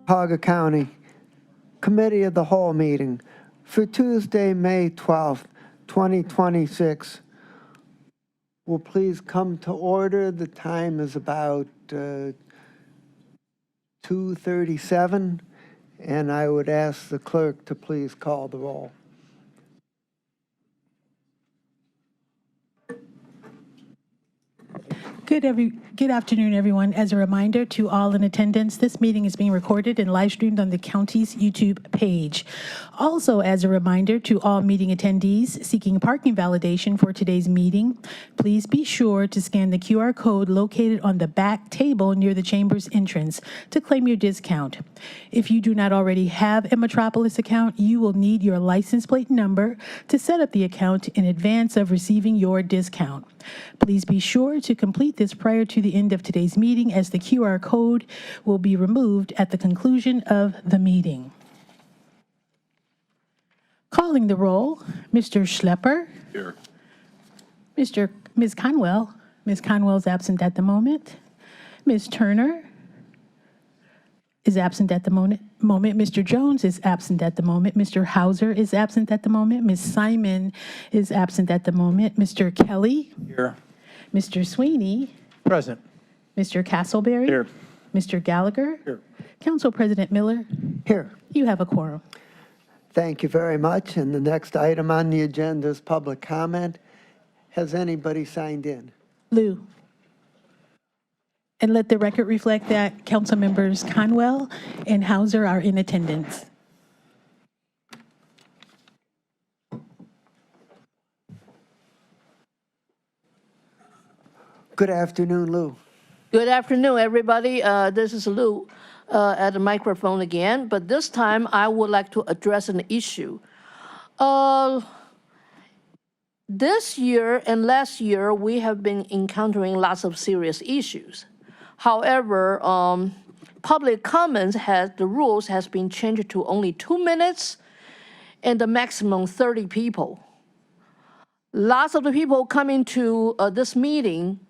Cuyahoga County Committee of the Whole meeting for Tuesday, May 12th, 2026 will please come to order. The time is about 2:37, and I would ask the clerk to please call the roll. Good afternoon, everyone. As a reminder to all in attendance, this meeting is being recorded and live streamed on the county's YouTube page. Also, as a reminder to all meeting attendees seeking parking validation for today's meeting, please be sure to scan the QR code located on the back table near the chamber's entrance to claim your discount. If you do not already have a Metropolis account, you will need your license plate number to set up the account in advance of receiving your discount. Please be sure to complete this prior to the end of today's meeting, as the QR code will be removed at the conclusion of the meeting. Calling the roll, Mr. Schlepper. Here. Ms. Conwell. Ms. Conwell is absent at the moment. Ms. Turner is absent at the moment. Mr. Jones is absent at the moment. Mr. Hauser is absent at the moment. Ms. Simon is absent at the moment. Mr. Kelly. Here. Mr. Sweeney. Present. Mr. Castleberry. Here. Mr. Gallagher. Here. Council President Miller. Here. You have a quorum. Thank you very much. And the next item on the agenda is public comment. Has anybody signed in? Lou. And let the record reflect that council members Conwell and Hauser are in attendance. Good afternoon, Lou. Good afternoon, everybody. This is Lou at the microphone again, but this time I would like to address an issue. This year and last year, we have been encountering lots of serious issues. However, public comments the rules has been changed to only 2 minutes and the maximum 30 people. Lots of the people coming to this meeting,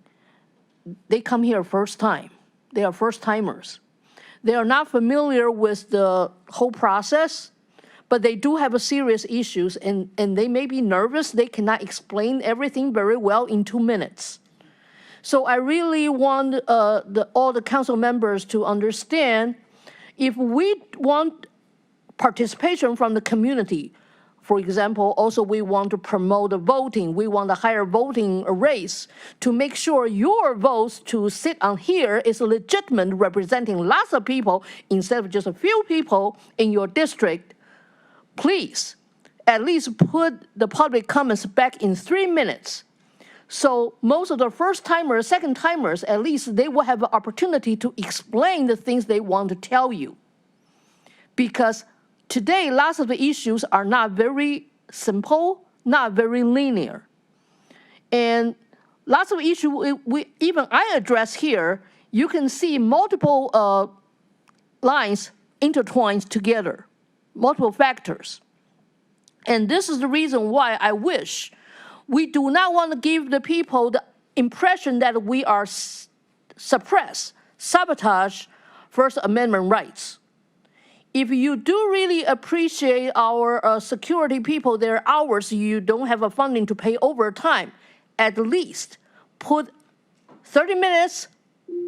they come here first time. They are first timers. They are not familiar with the whole process, but they do have serious issues, and they may be nervous. They cannot explain everything very well in 2 minutes. So I really want all the council members to understand, if we want participation from the community, for example, also we want to promote the voting, we want a higher voting rates to make sure your votes to sit on here is legitimate, representing lots of people instead of just a few people in your district. Please, at least put the public comments back in 3 minutes. So most of the first timers, second timers, at least they will have an opportunity to explain the things they want to tell you. Because today, lots of the issues are not very simple, not very linear. And lots of issues, even I address here, you can see multiple lines intertwined together, multiple factors. And this is the reason why I wish we do not want to give the people the impression that we are sabotage First Amendment rights. If you do really appreciate our security people, their hours, you don't have a funding to pay overtime, at least put 30 minutes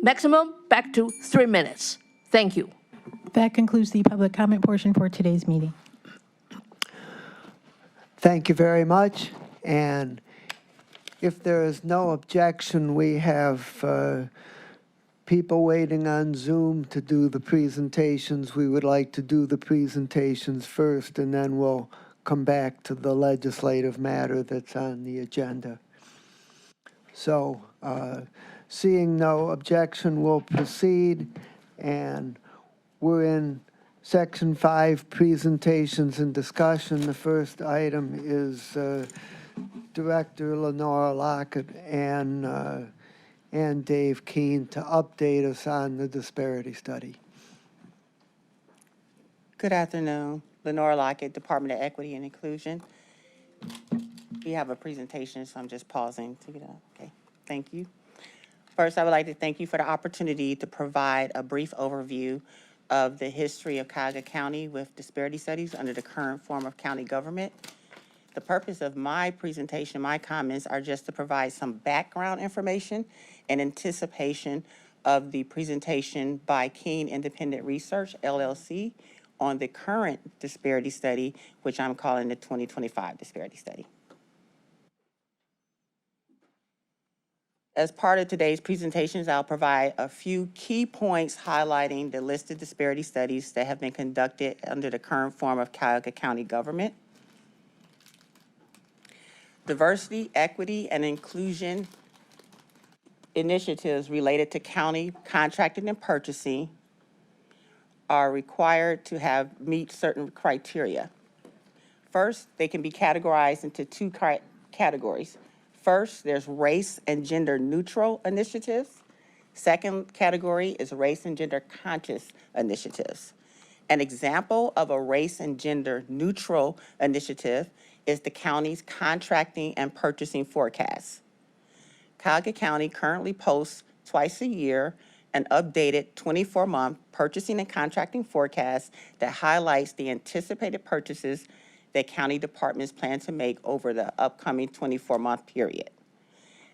maximum back to 3 minutes. Thank you. That concludes the public comment portion for today's meeting. Thank you very much. And if there is no objection, we have people waiting on Zoom to do the presentations. We would like to do the presentations first, and then we'll come back to the legislative matter that's on the agenda. So seeing no objection, we'll proceed. And we're in Section 5, presentations and discussion. The first item is Director Lenora Lockett and Dave Keene to update us on the disparity study. Good afternoon. Lenora Lockett, Department of Equity and Inclusion. We have a presentation, so I'm just pausing to get up. Okay, thank you. First, I would like to thank you for the opportunity to provide a brief overview of the history of Cuyahoga County with disparity studies under the current form of county government. The purpose of my presentation, my comments, are just to provide some background information in anticipation of the presentation by Keene Independent Research, LLC, on the current disparity study, which I'm calling the 2025 disparity study. As part of today's presentations, I'll provide a few key points highlighting the listed disparity studies that have been conducted under the current form of Cuyahoga County government. Diversity, equity, and inclusion initiatives related to county contracting and purchasing are required to meet certain criteria. First, they can be categorized into two categories. First, there's race and gender neutral initiatives. Second category is race and gender conscious initiatives. An example of a race and gender neutral initiative is the county's contracting and purchasing forecast. Cuyahoga County currently posts twice a year an updated 24-month purchasing and contracting forecast that highlights the anticipated purchases that county departments plan to make over the upcoming 24-month period.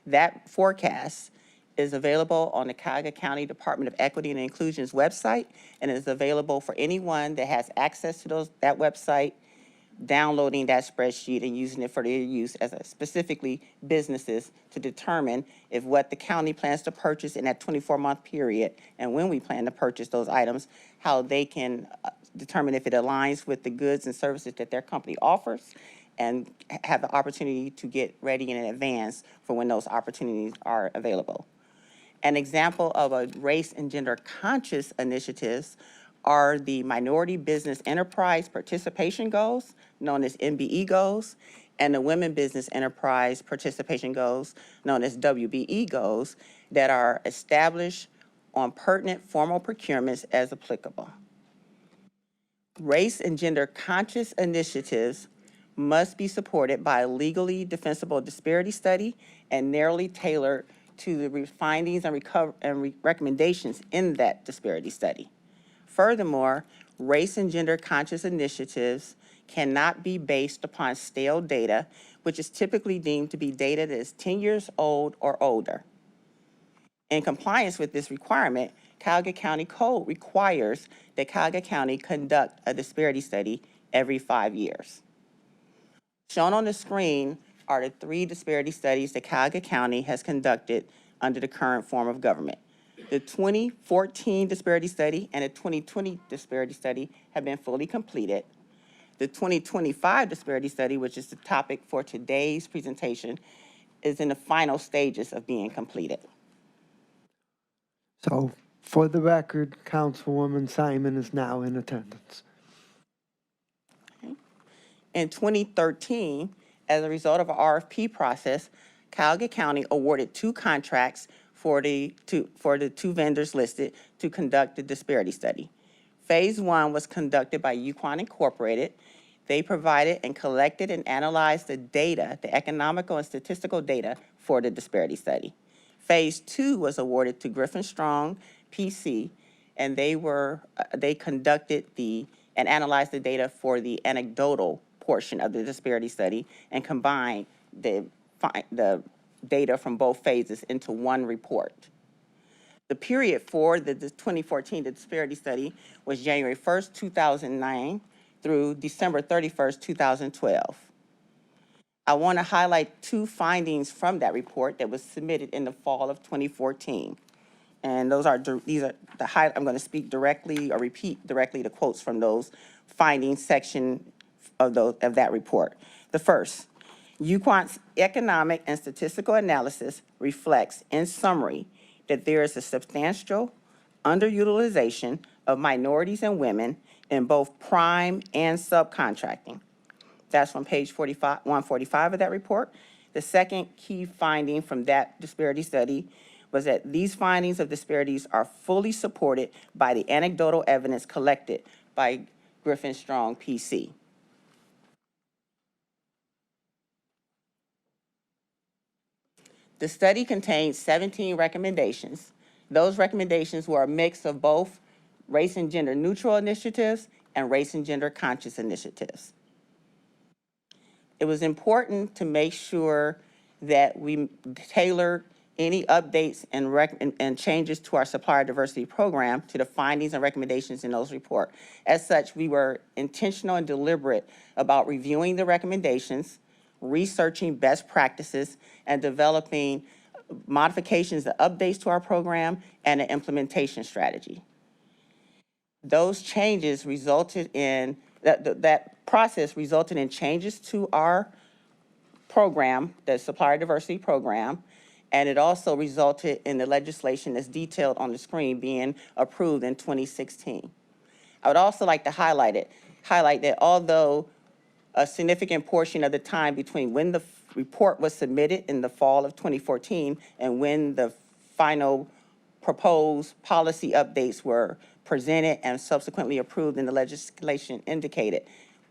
That forecast is available on the Cuyahoga County Department of Equity and Inclusion's website, and is available for anyone that has access to that website, downloading that spreadsheet and using it for their use as specifically businesses to determine if what the county plans to purchase in that 24-month period and when we plan to purchase those items, how they can determine if it aligns with the goods and services that their company offers, and have the opportunity to get ready in advance for when those opportunities are available. An example of a race and gender conscious initiatives are the Minority Business Enterprise Participation Goals, known as MBE goals, and the Women Business Enterprise Participation Goals, known as WBE goals, that are established on pertinent formal procurements as applicable. Race and gender conscious initiatives must be supported by a legally defensible disparity study and narrowly tailored to the findings and recommendations in that disparity study. Furthermore, race and gender conscious initiatives cannot be based upon stale data, which is typically deemed to be data that is 10 years old or older. In compliance with this requirement, Cuyahoga County Code requires that Cuyahoga County conduct a disparity study every 5 years. Shown on the screen are the 3 disparity studies that Cuyahoga County has conducted under the current form of government. The 2014 disparity study and the 2020 disparity study have been fully completed. The 2025 disparity study, which is the topic for today's presentation, is in the final stages of being completed. So, for the record, Councilwoman Simon is now in attendance. In 2013, as a result of an RFP process, Cuyahoga County awarded 2 contracts for the two vendors listed to conduct the disparity study. Phase 1 was conducted by UQuan Incorporated. They provided and collected and analyzed the data, the economical and statistical data for the disparity study. Phase 2 was awarded to Griffin Strong PC, and they conducted and analyzed the data for the anecdotal portion of the disparity study and combined the data from both phases into one report. The period for the 2014 disparity study was January 1st, 2009 through December 31st, 2012. I want to highlight 2 findings from that report that was submitted in the fall of 2014. And I'm going to speak directly or repeat directly the quotes from those findings section of that report. The first, UQuan's economic and statistical analysis reflects, in summary, that there is a substantial underutilization of minorities and women in both prime and subcontracting. That's from page 145 of that report. The second key finding from that disparity study was that these findings of disparities are fully supported by the anecdotal evidence collected by Griffin Strong PC. The study contained 17 recommendations. Those recommendations were a mix of both race and gender neutral initiatives, and race and gender conscious initiatives. It was important to make sure that we tailored any updates and changes to our supplier diversity program to the findings and recommendations in those reports. As such, we were intentional and deliberate about reviewing the recommendations, researching best practices, and developing modifications and updates to our program and an implementation strategy. Those changes resulted in, that process resulted in changes to our program, the Supplier Diversity Program, and it also resulted in the legislation that's detailed on the screen being approved in 2016. I would also like to highlight that although a significant portion of the time between when the report was submitted in the fall of 2014 and when the final proposed policy updates were presented and subsequently approved in the legislation indicated,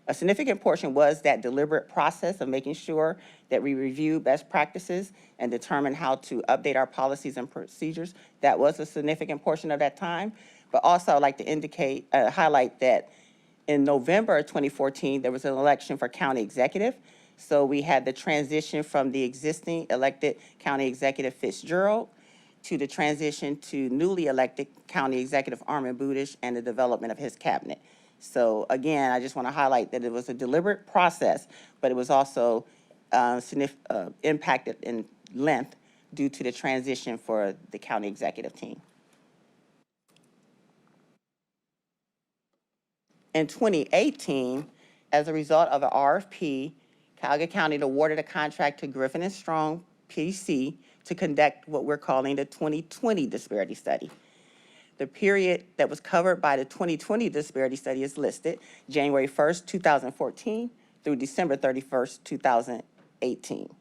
a significant portion was that deliberate process of making sure that we review best practices and determine how to update our policies and procedures. That was a significant portion of that time. But also I'd like to highlight that in November of 2014, there was an election for county executive. So we had the transition from the existing elected county executive Fitzgerald to the transition to newly elected county executive Armin Budish and the development of his cabinet. So again, I just want to highlight that it was a deliberate process, but it was also impacted in length due to the transition for the county executive team. In 2018, as a result of an RFP, Cuyahoga County awarded a contract to Griffin and Strong PC to conduct what we're calling the 2020 disparity study. The period that was covered by the 2020 disparity study is listed, January 1st, 2014 through December 31st, 2018.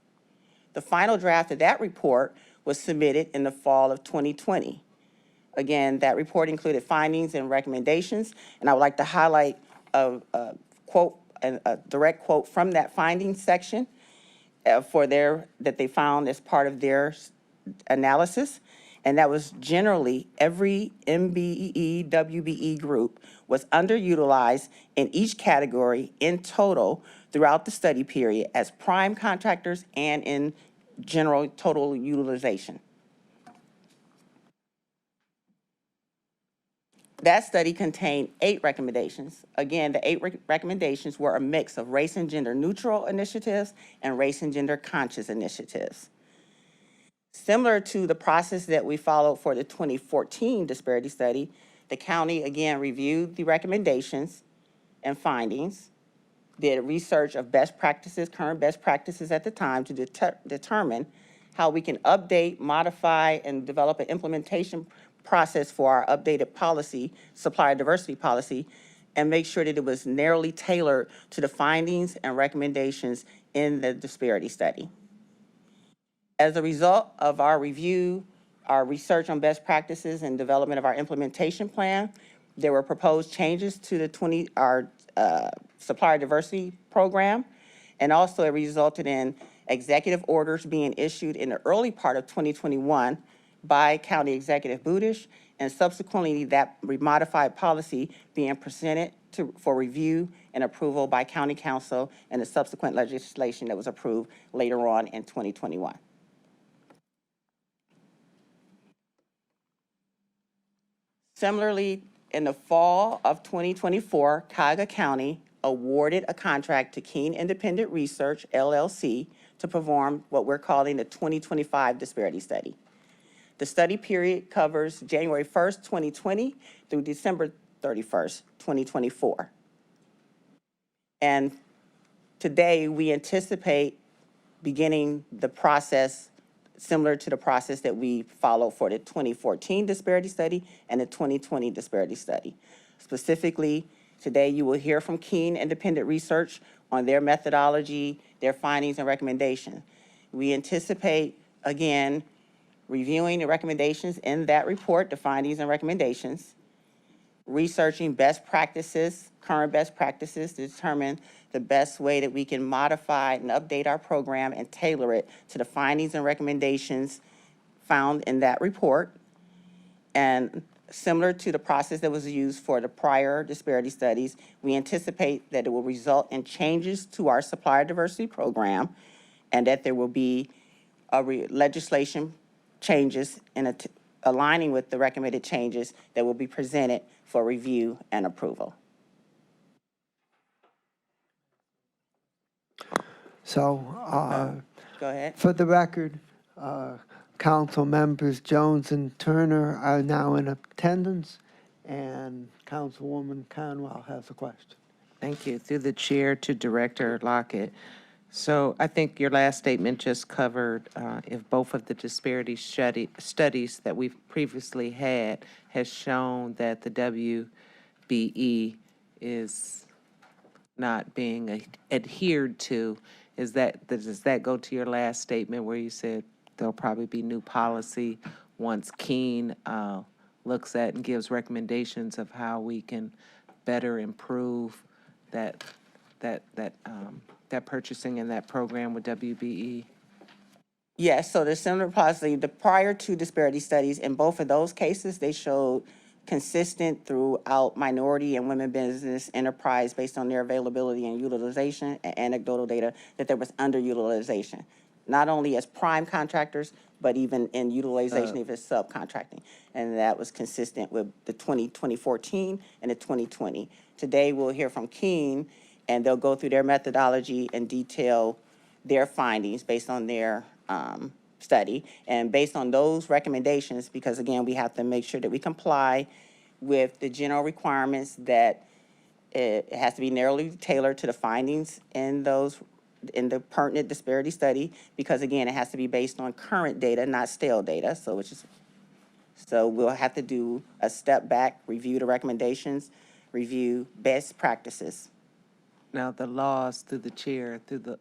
The final draft of that report was submitted in the fall of 2020. Again, that report included findings and recommendations, and I would like to highlight a direct quote from that findings section that they found as part of their analysis. And that was generally every MBE, WBE group was underutilized in each category in total throughout the study period as prime contractors and in general total utilization. That study contained 8 recommendations. Again, the 8 recommendations were a mix of race and gender neutral initiatives and race and gender conscious initiatives. Similar to the process that we followed for the 2014 disparity study, the county again reviewed the recommendations and findings, did research of best practices, current best practices at the time to determine how we can update, modify, and develop an implementation process for our updated policy, supplier diversity policy, and make sure that it was narrowly tailored to the findings and recommendations in the disparity study. As a result of our review, our research on best practices and development of our implementation plan, there were proposed changes to our supplier diversity program, and also it resulted in executive orders being issued in the early part of 2021 by County Executive Budish, and subsequently that modified policy being presented for review and approval by County Council and the subsequent legislation that was approved later on in 2021. Similarly, in the fall of 2024, Cuyahoga County awarded a contract to Keene Independent Research, LLC, to perform what we're calling the 2025 disparity study. The study period covers January 1st, 2020 through December 31st, 2024. And today we anticipate beginning the process similar to the process that we followed for the 2014 disparity study and the 2020 disparity study. Specifically, today you will hear from Keene Independent Research on their methodology, their findings and recommendations. We anticipate, again, reviewing the recommendations in that report, the findings and recommendations, researching best practices, current best practices to determine the best way that we can modify and update our program and tailor it to the findings and recommendations found in that report. And Similar to the process that was used for the prior disparity studies, we anticipate that it will result in changes to our supplier diversity program and that there will be legislation changes in aligning with the recommended changes that will be presented for review and approval. So, Go ahead. for the record, council members Jones and Turner are now in attendance, and Councilwoman Conwell has a question. Thank you. Through the chair to Director Lockett. So I think your last statement just covered if both of the disparity studies that we've previously had has shown that the WBE is not being adhered to. Does that go to your last statement where you said there'll probably be new policy once Keene looks at and gives recommendations of how we can better improve that purchasing and that program with WBE? Yes, so the similar policy, the prior two disparity studies, in both of those cases, they showed consistent throughout minority and women business enterprise based on their availability and utilization and anecdotal data that there was underutilization, not only as prime contractors, but even in utilization if it's subcontracting. And that was consistent with the 2014 and the 2020. Today, we'll hear from Keene, and they'll go through their methodology and detail their findings based on their study. And based on those recommendations, because again, we have to make sure that we comply with the general requirements that it has to be narrowly tailored to the findings in the pertinent disparity study, because again, it has to be based on current data, not stale data. So we'll have to do a step back, review the recommendations, review best practices. Now, the laws through the chair, through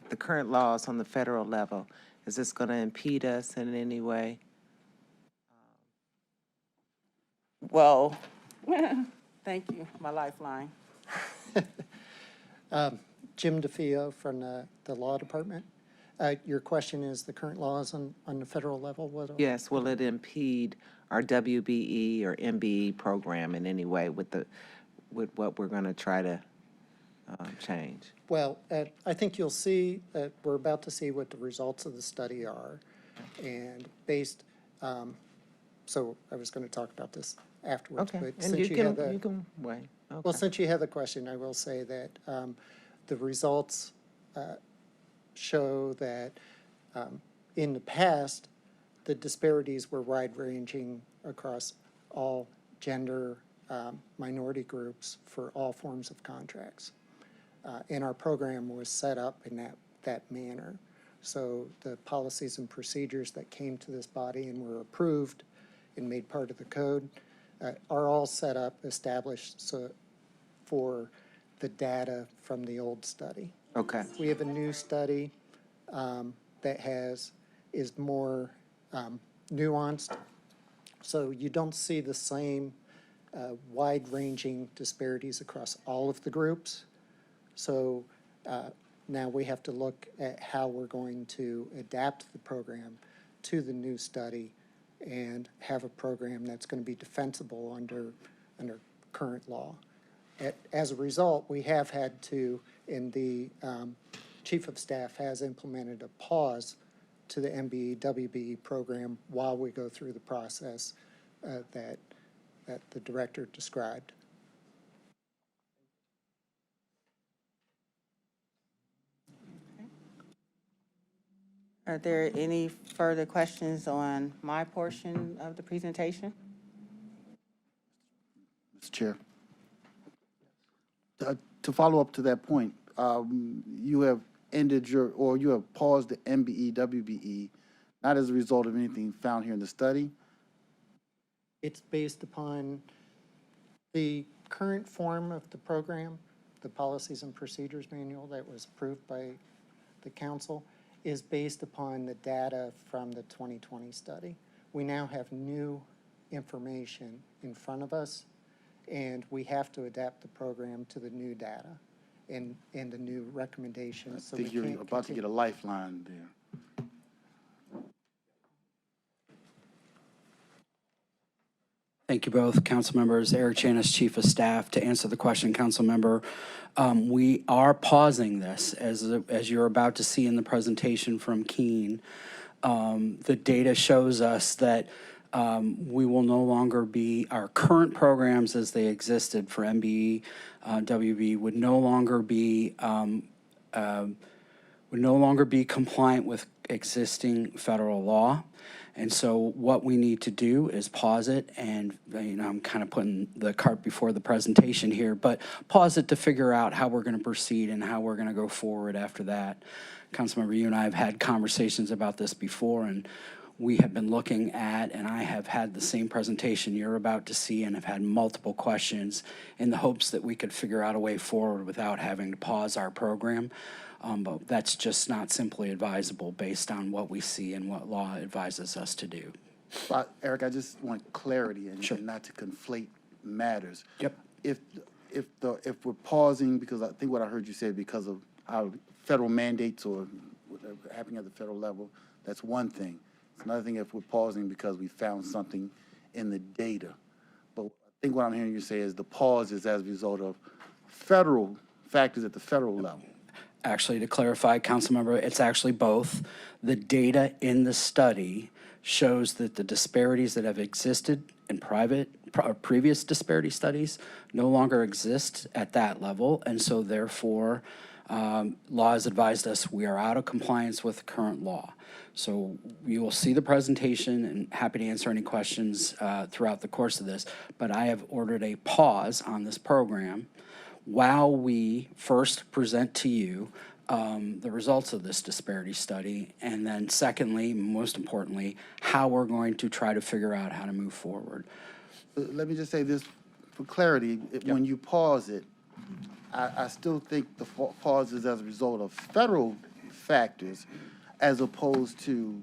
the current laws on the federal level, is this going to impede us in any way? Well, thank you, my lifeline. Jim DeFeo from the Law Department. Your question is the current laws on the federal level? Yes, will it impede our WBE or MBE program in any way with what we're going to try to change? Well, I think you'll see, we're about to see what the results of the study are. And so I was going to talk about this afterwards. Okay, But and since you had can wait. Well, Okay. since you have the question, I will say that the results show that in the past, the disparities were wide-ranging across all gender minority groups for all forms of contracts. And our program was set up in that manner. So the policies and procedures that came to this body and were approved and made part of the code are all set up, established for the data from the old study. Okay. We have a new study that is more nuanced. So you don't see the same wide-ranging disparities across all of the groups. So now we have to look at how we're going to adapt the program to the new study and have a program that's going to be defensible under current law. As a result, we have had to, and the Chief of Staff has implemented a pause to the MBE, WBE program while we go through the process that the director described. Are there any further questions on my portion of the presentation? Mr. Chair. To follow up to that point, you have you have paused the MBE, WBE, not as a result of anything found here in the study. It's based upon the current form of the program, the Policies and Procedures Manual that was approved by the council, is based upon the data from the 2020 study. We now have new information in front of us, and we have to adapt the program to the new data and the new recommendations. I think you're about to get a lifeline there. Thank you both, council members. Eric Chanis, Chief of Staff. To answer the question, council member, we are pausing this as you're about to see in the presentation from Keene. The data shows us that we will no longer be, our current programs as they existed for MBE, WB would no longer be compliant with existing federal law. And so what we need to do is pause it, and I'm kind of putting the cart before the presentation here, but pause it to figure out how we're going to proceed and how we're going to go forward after that. Councilmember, you and I have had conversations about this before, and we have been looking at, and I have had the same presentation you're about to see and have had multiple questions in the hopes that we could figure out a way forward without having to pause our program. But that's just not simply advisable based on what we see and what law advises us to do. Eric, I just want clarity and, Sure. and not to conflate matters. Yep. If we're pausing, because I think what I heard you say because of our federal mandates or whatever happening at the federal level, that's one thing. It's another thing if we're pausing because we found something in the data. But I think what I'm hearing you say is the pause is as a result of federal factors at the federal level. Actually, to clarify, Councilmember, it's actually both. The data in the study shows that the disparities that have existed in previous disparity studies no longer exist at that level, and so therefore, law has advised us we are out of compliance with current law. So you will see the presentation, and happy to answer any questions throughout the course of this, but I have ordered a pause on this program while we first present to you the results of this disparity study, and then secondly, most importantly, how we're going to try to figure out how to move forward. Let me just say this for clarity. When you pause it, I still think the pause is as a result of federal factors as opposed to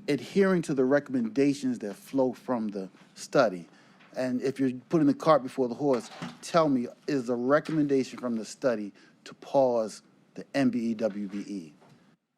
adhering to the recommendations that flow from the study. And if you're putting the cart before the horse, tell me, is the recommendation from the study to pause the MBE-WBE?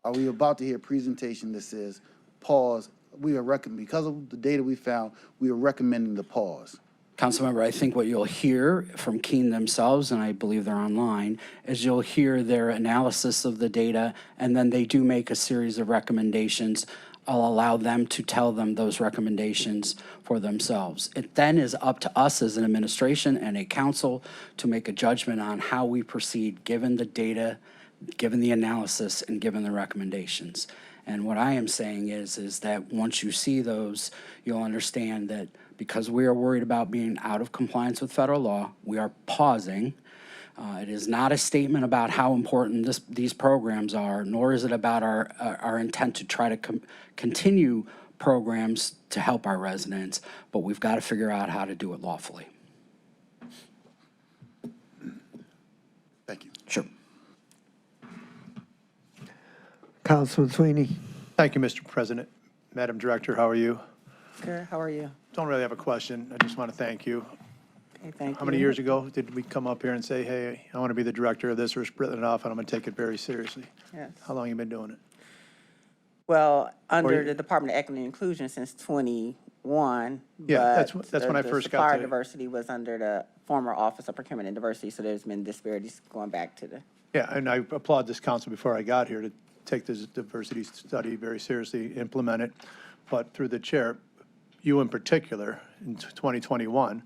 Are we about to hear a presentation that says pause? We are because of the data we found, we are recommending the pause. Councilmember, I think what you'll hear from Keene themselves, and I believe they're online, is you'll hear their analysis of the data, and then they do make a series of recommendations. I'll allow them to tell them those recommendations for themselves. It then is up to us as an administration and a council to make a judgment on how we proceed, given the data, given the analysis, and given the recommendations. And what I am saying is that once you see those, you'll understand that because we are worried about being out of compliance with federal law, we are pausing. It is not a statement about how important these programs are, nor is it about our intent to try to continue programs to help our residents, but we've got to figure out how to do it lawfully. Thank you. Sure. Councilman Sweeney. Thank you, Mr. President. Madam Director, how are you? Good, how are you? Don't really have a question. I just want to thank you. Okay, thank you. How many years ago did we come up here and say, hey, I want to be the director of this, or split it off, and I'm going to take it very seriously? Yes. How long have you been doing it? Well, under you- the Department of Equity and Inclusion since 21. Yeah, that's but when I the first got supplier to- diversity was under the former Office of Procurement and Diversity, so there's been disparities going back to the, Yeah, and I applaud this council before I got here to take this diversity study very seriously, implement it. But through the chair, you in particular, in 2021,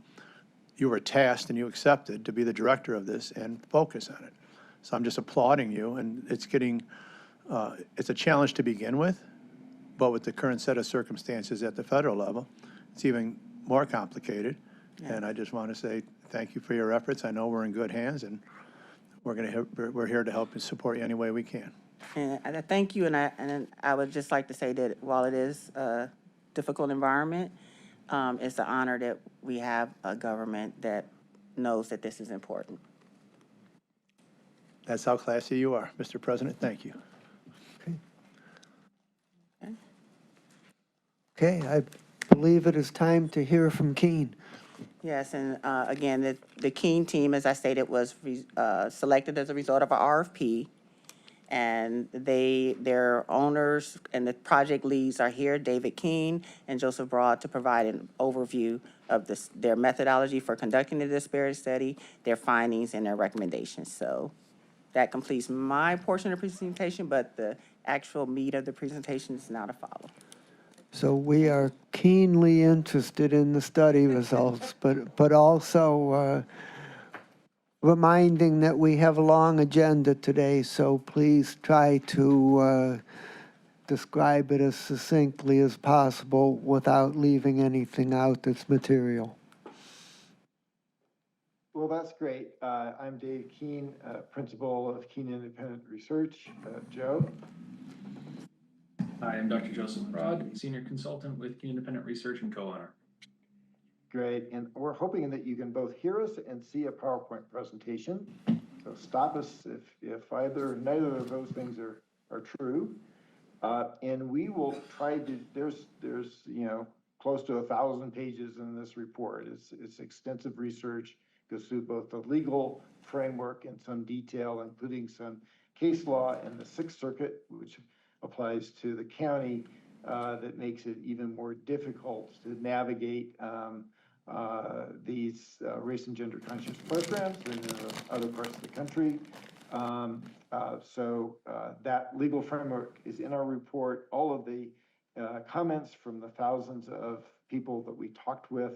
you were tasked and you accepted to be the director of this and focus on it. So I'm just applauding you, and it's getting, it's a challenge to begin with, but with the current set of circumstances at the federal level, it's even more complicated. And I just want to say thank you for your efforts. I know we're in good hands, and we're here to help and support you any way we can. and I thank you, and I would just like to say that while it is a difficult environment, it's an honor that we have a government that knows that this is important. That's how classy you are, Mr. President. Thank you. Okay, I believe it is time to hear from Keene. Yes, and again, the Keene team, as I stated, was selected as a result of a RFP, And their owners and the project leads are here, David Keene and Joseph Broad, to provide an overview of their methodology for conducting the disparity study, their findings, and their recommendations. So that completes my portion of the presentation, but the actual meat of the presentation is now to follow. So we are keenly interested in the study results, but also reminding that we have a long agenda today, so please try to describe it as succinctly as possible without leaving anything out that's material. Well, that's great. I'm Dave Keene, principal of Keene Independent Research. Joe? Hi, I'm Dr. Joseph Broad, senior consultant with Keene Independent Research and co-owner. Great, and we're hoping that you can both hear us and see a PowerPoint presentation. So stop us if neither of those things are true. And we will try to, there's close to 1,000 pages in this report. It's extensive research, goes through both the legal framework in some detail, including some case law in the Sixth Circuit, which applies to the county, that makes it even more difficult to navigate these race and gender conscious programs in other parts of the country. So that legal framework is in our report. All of the comments from the thousands of people that we talked with,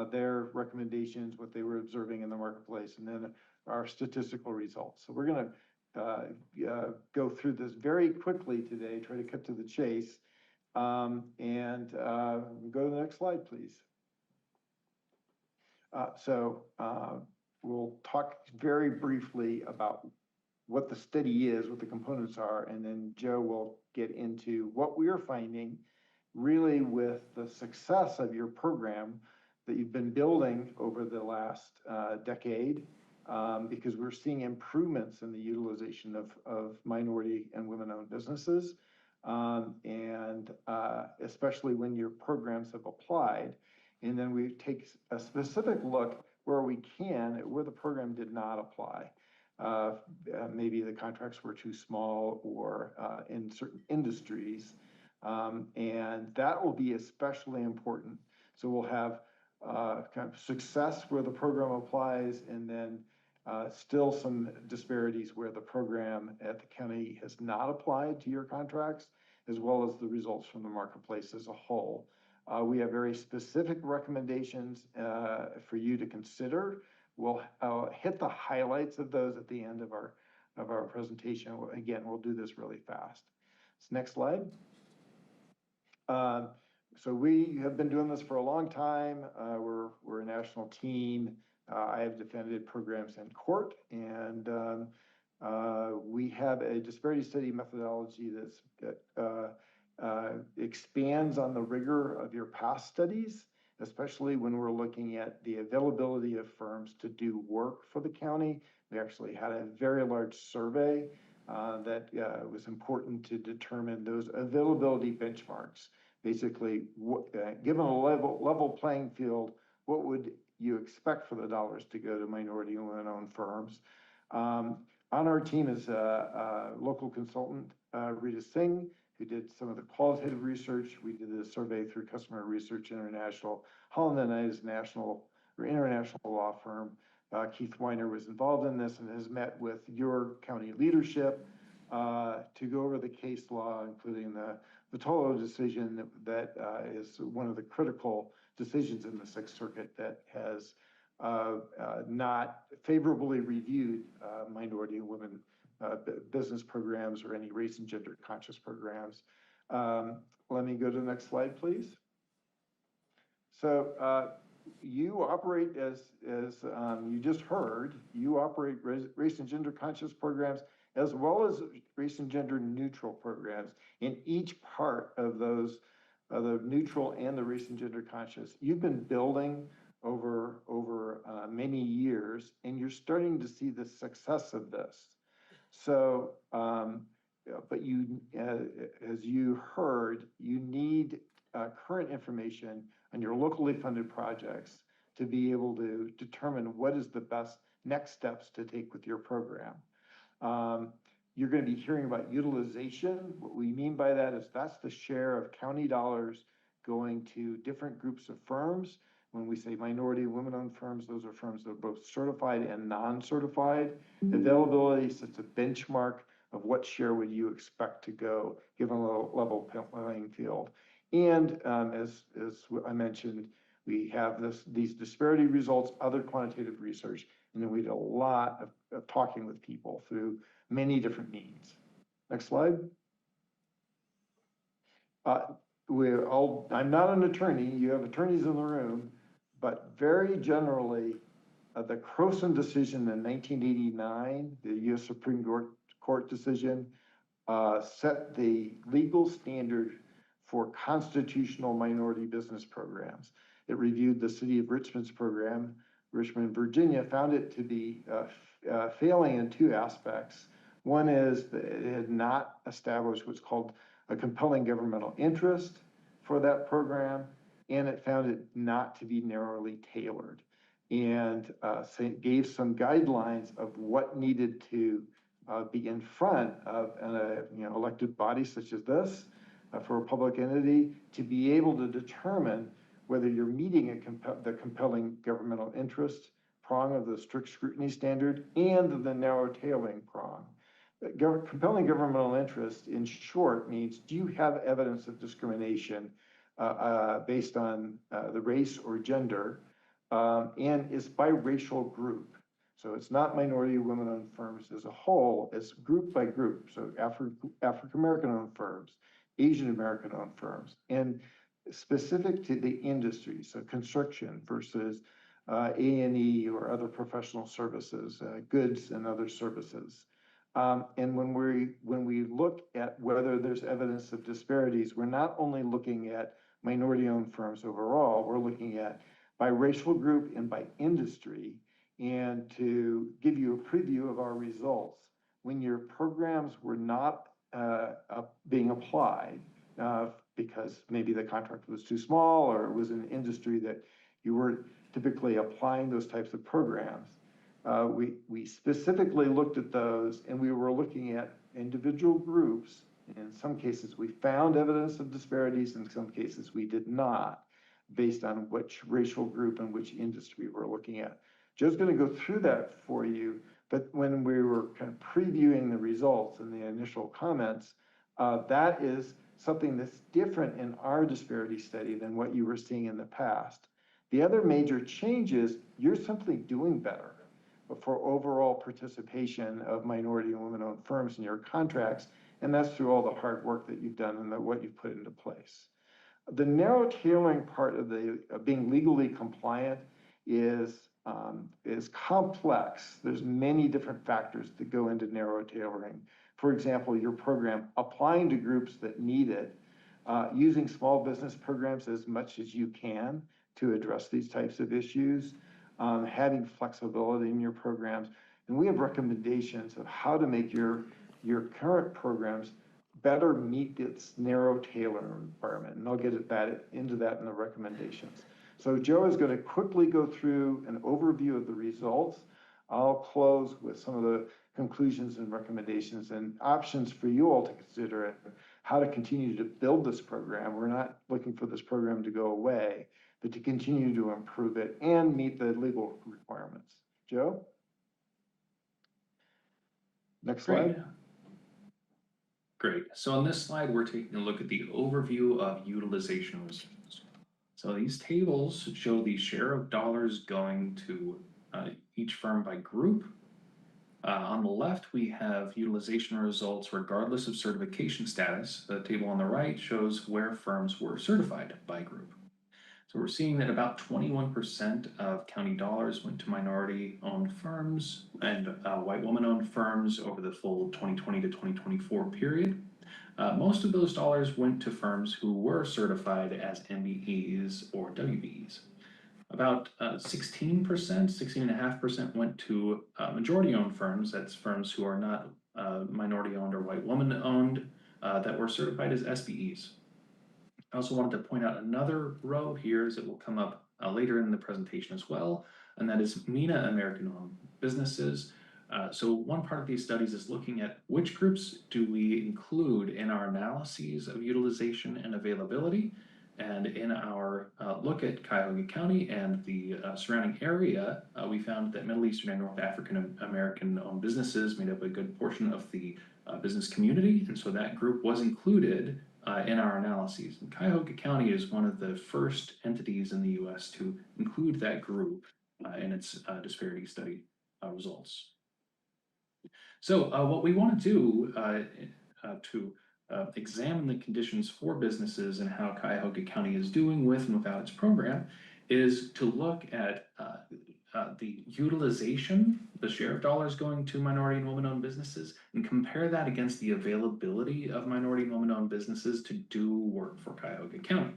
their recommendations, what they were observing in the marketplace, and then our statistical results. So we're going to go through this very quickly today, try to cut to the chase. And go to the next slide, please. We'll talk very briefly about what the study is, what the components are, and then Joe will get into what we are finding really with the success of your program that you've been building over the last decade, because we're seeing improvements in the utilization of minority and women-owned businesses, and especially when your programs have applied. And then we take a specific look where we can, where the program did not apply. Maybe the contracts were too small or in certain industries. And that will be especially important. So we'll have kind of success where the program applies, and then still some disparities where the program at the county has not applied to your contracts, as well as the results from the marketplace as a whole. We have very specific recommendations for you to consider. We'll hit the highlights of those at the end of our presentation. Again, we'll do this really fast. Next slide. So we have been doing this for a long time. We're a national team. I have defended programs in court, and we have a disparity study methodology that expands on the rigor of your past studies, especially when we're looking at the availability of firms to do work for the county. We actually had a very large survey that was important to determine those availability benchmarks. Basically, given a level playing field, what would you expect for the dollars to go to minority and women-owned firms? On our team is a local consultant, Rita Singh, who did some of the qualitative research. We did a survey through Customer Research International. Holland & Knight is a national or international law firm. Keith Weiner was involved in this and has met with your county leadership to go over the case law, including the Vitolo decision that is one of the critical decisions in the Sixth Circuit that has not favorably reviewed minority and women business programs or any race and gender conscious programs. Let me go to the next slide, please. So you operate as you just heard, you operate race and gender conscious programs as well as race and gender neutral programs. In each part of those, the neutral and the race and gender conscious, you've been building over many years, and you're starting to see the success of this. So, but you, as you heard, you need current information on your locally funded projects to be able to determine what is the best next steps to take with your program. you're going to be hearing about utilization. What we mean by that is that's the share of county dollars going to different groups of firms. When we say minority and women-owned firms, those are firms that are both certified and non-certified. Availability sets a benchmark of what share would you expect to go given a level playing field. And as I mentioned, we have these disparity results, other quantitative research, and then we did a lot of talking with people through many different means. Next slide. I'm not an attorney, you have attorneys in the room, but very generally, the Croson decision in 1989, the US Supreme Court decision, set the legal standard for constitutional minority business programs. It reviewed the city of Richmond's program. Richmond, Virginia, found it to be failing in two aspects. One is that it had not established what's called a compelling governmental interest for that program, and it found it not to be narrowly tailored, and gave some guidelines of what needed to be in front of an elected body such as this for a public entity to be able to determine whether you're meeting the compelling governmental interest prong of the strict scrutiny standard and the narrow tailoring prong. Compelling governmental interest, in short, means do you have evidence of discrimination based on the race or gender, and is by racial group. So it's not minority women-owned firms as a whole, it's group by group. So African-American-owned firms, Asian-American-owned firms, and specific to the industry, so construction versus A&E or other professional services, goods and other services. And when we look at whether there's evidence of disparities, we're not only looking at minority-owned firms overall, we're looking at by racial group and by industry. And to give you a preview of our results, when your programs were not being applied because maybe the contract was too small or it was an industry that you weren't typically applying those types of programs, we specifically looked at those, and we were looking at individual groups. In some cases, we found evidence of disparities. In some cases, we did not, based on which racial group and which industry we're looking at. Joe's going to go through that for you, but when we were kind of previewing the results and the initial comments, that is something that's different in our disparity study than what you were seeing in the past. The other major change is you're simply doing better for overall participation of minority and women-owned firms in your contracts, and that's through all the hard work that you've done and what you've put into place. The narrow tailoring part of being legally compliant is complex. There's many different factors that go into narrow tailoring. For example, your program applying to groups that need it, using small business programs as much as you can to address these types of issues, having flexibility in your programs. And we have recommendations of how to make your current programs better meet its narrow tailoring requirement. And I'll get into that in the recommendations. So Joe is going to quickly go through an overview of the results. I'll close with some of the conclusions and recommendations and options for you all to consider it, how to continue to build this program. We're not looking for this program to go away, but to continue to improve it and meet the legal requirements. Joe? Next slide. Great. So on this slide, we're taking a look at the overview of utilization results. So these tables show the share of dollars going to each firm by group. On the left, we have utilization results regardless of certification status. The table on the right shows where firms were certified by group. So we're seeing that about 21% of county dollars went to minority-owned firms and white woman-owned firms over the full 2020 to 2024 period. Most of those dollars went to firms who were certified as MBEs or WBEs. About 16.5% went to majority-owned firms. That's firms who are not minority-owned or white woman-owned that were certified as SBEs. I also wanted to point out another row here as it will come up later in the presentation as well, and that is MENA American-owned businesses, So one part of these studies is looking at which groups do we include in our analyses of utilization and availability. And in our look at Cuyahoga County and the surrounding area, we found that Middle Eastern and North African American owned businesses made up a good portion of the business community. And so that group was included in our analyses. And Cuyahoga County is one of the first entities in the US to include that group in its disparity study results. So what we want to do to examine the conditions for businesses and how Cuyahoga County is doing with and without its program is to look at the utilization, the share of dollars going to minority and woman-owned businesses, and compare that against the availability of minority and woman-owned businesses to do work for Cuyahoga County.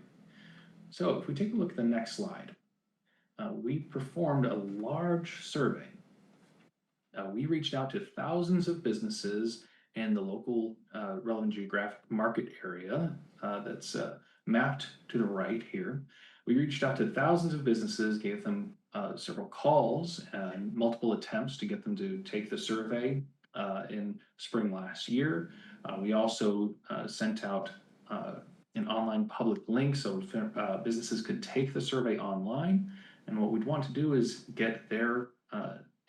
So if we take a look at the next slide, we performed a large survey. We reached out to thousands of businesses in the local relevant geographic market area that's mapped to the right here. We reached out to thousands of businesses, gave them several calls and multiple attempts to get them to take the survey in spring last year. We also sent out an online public link so businesses could take the survey online. And what we'd want to do is get their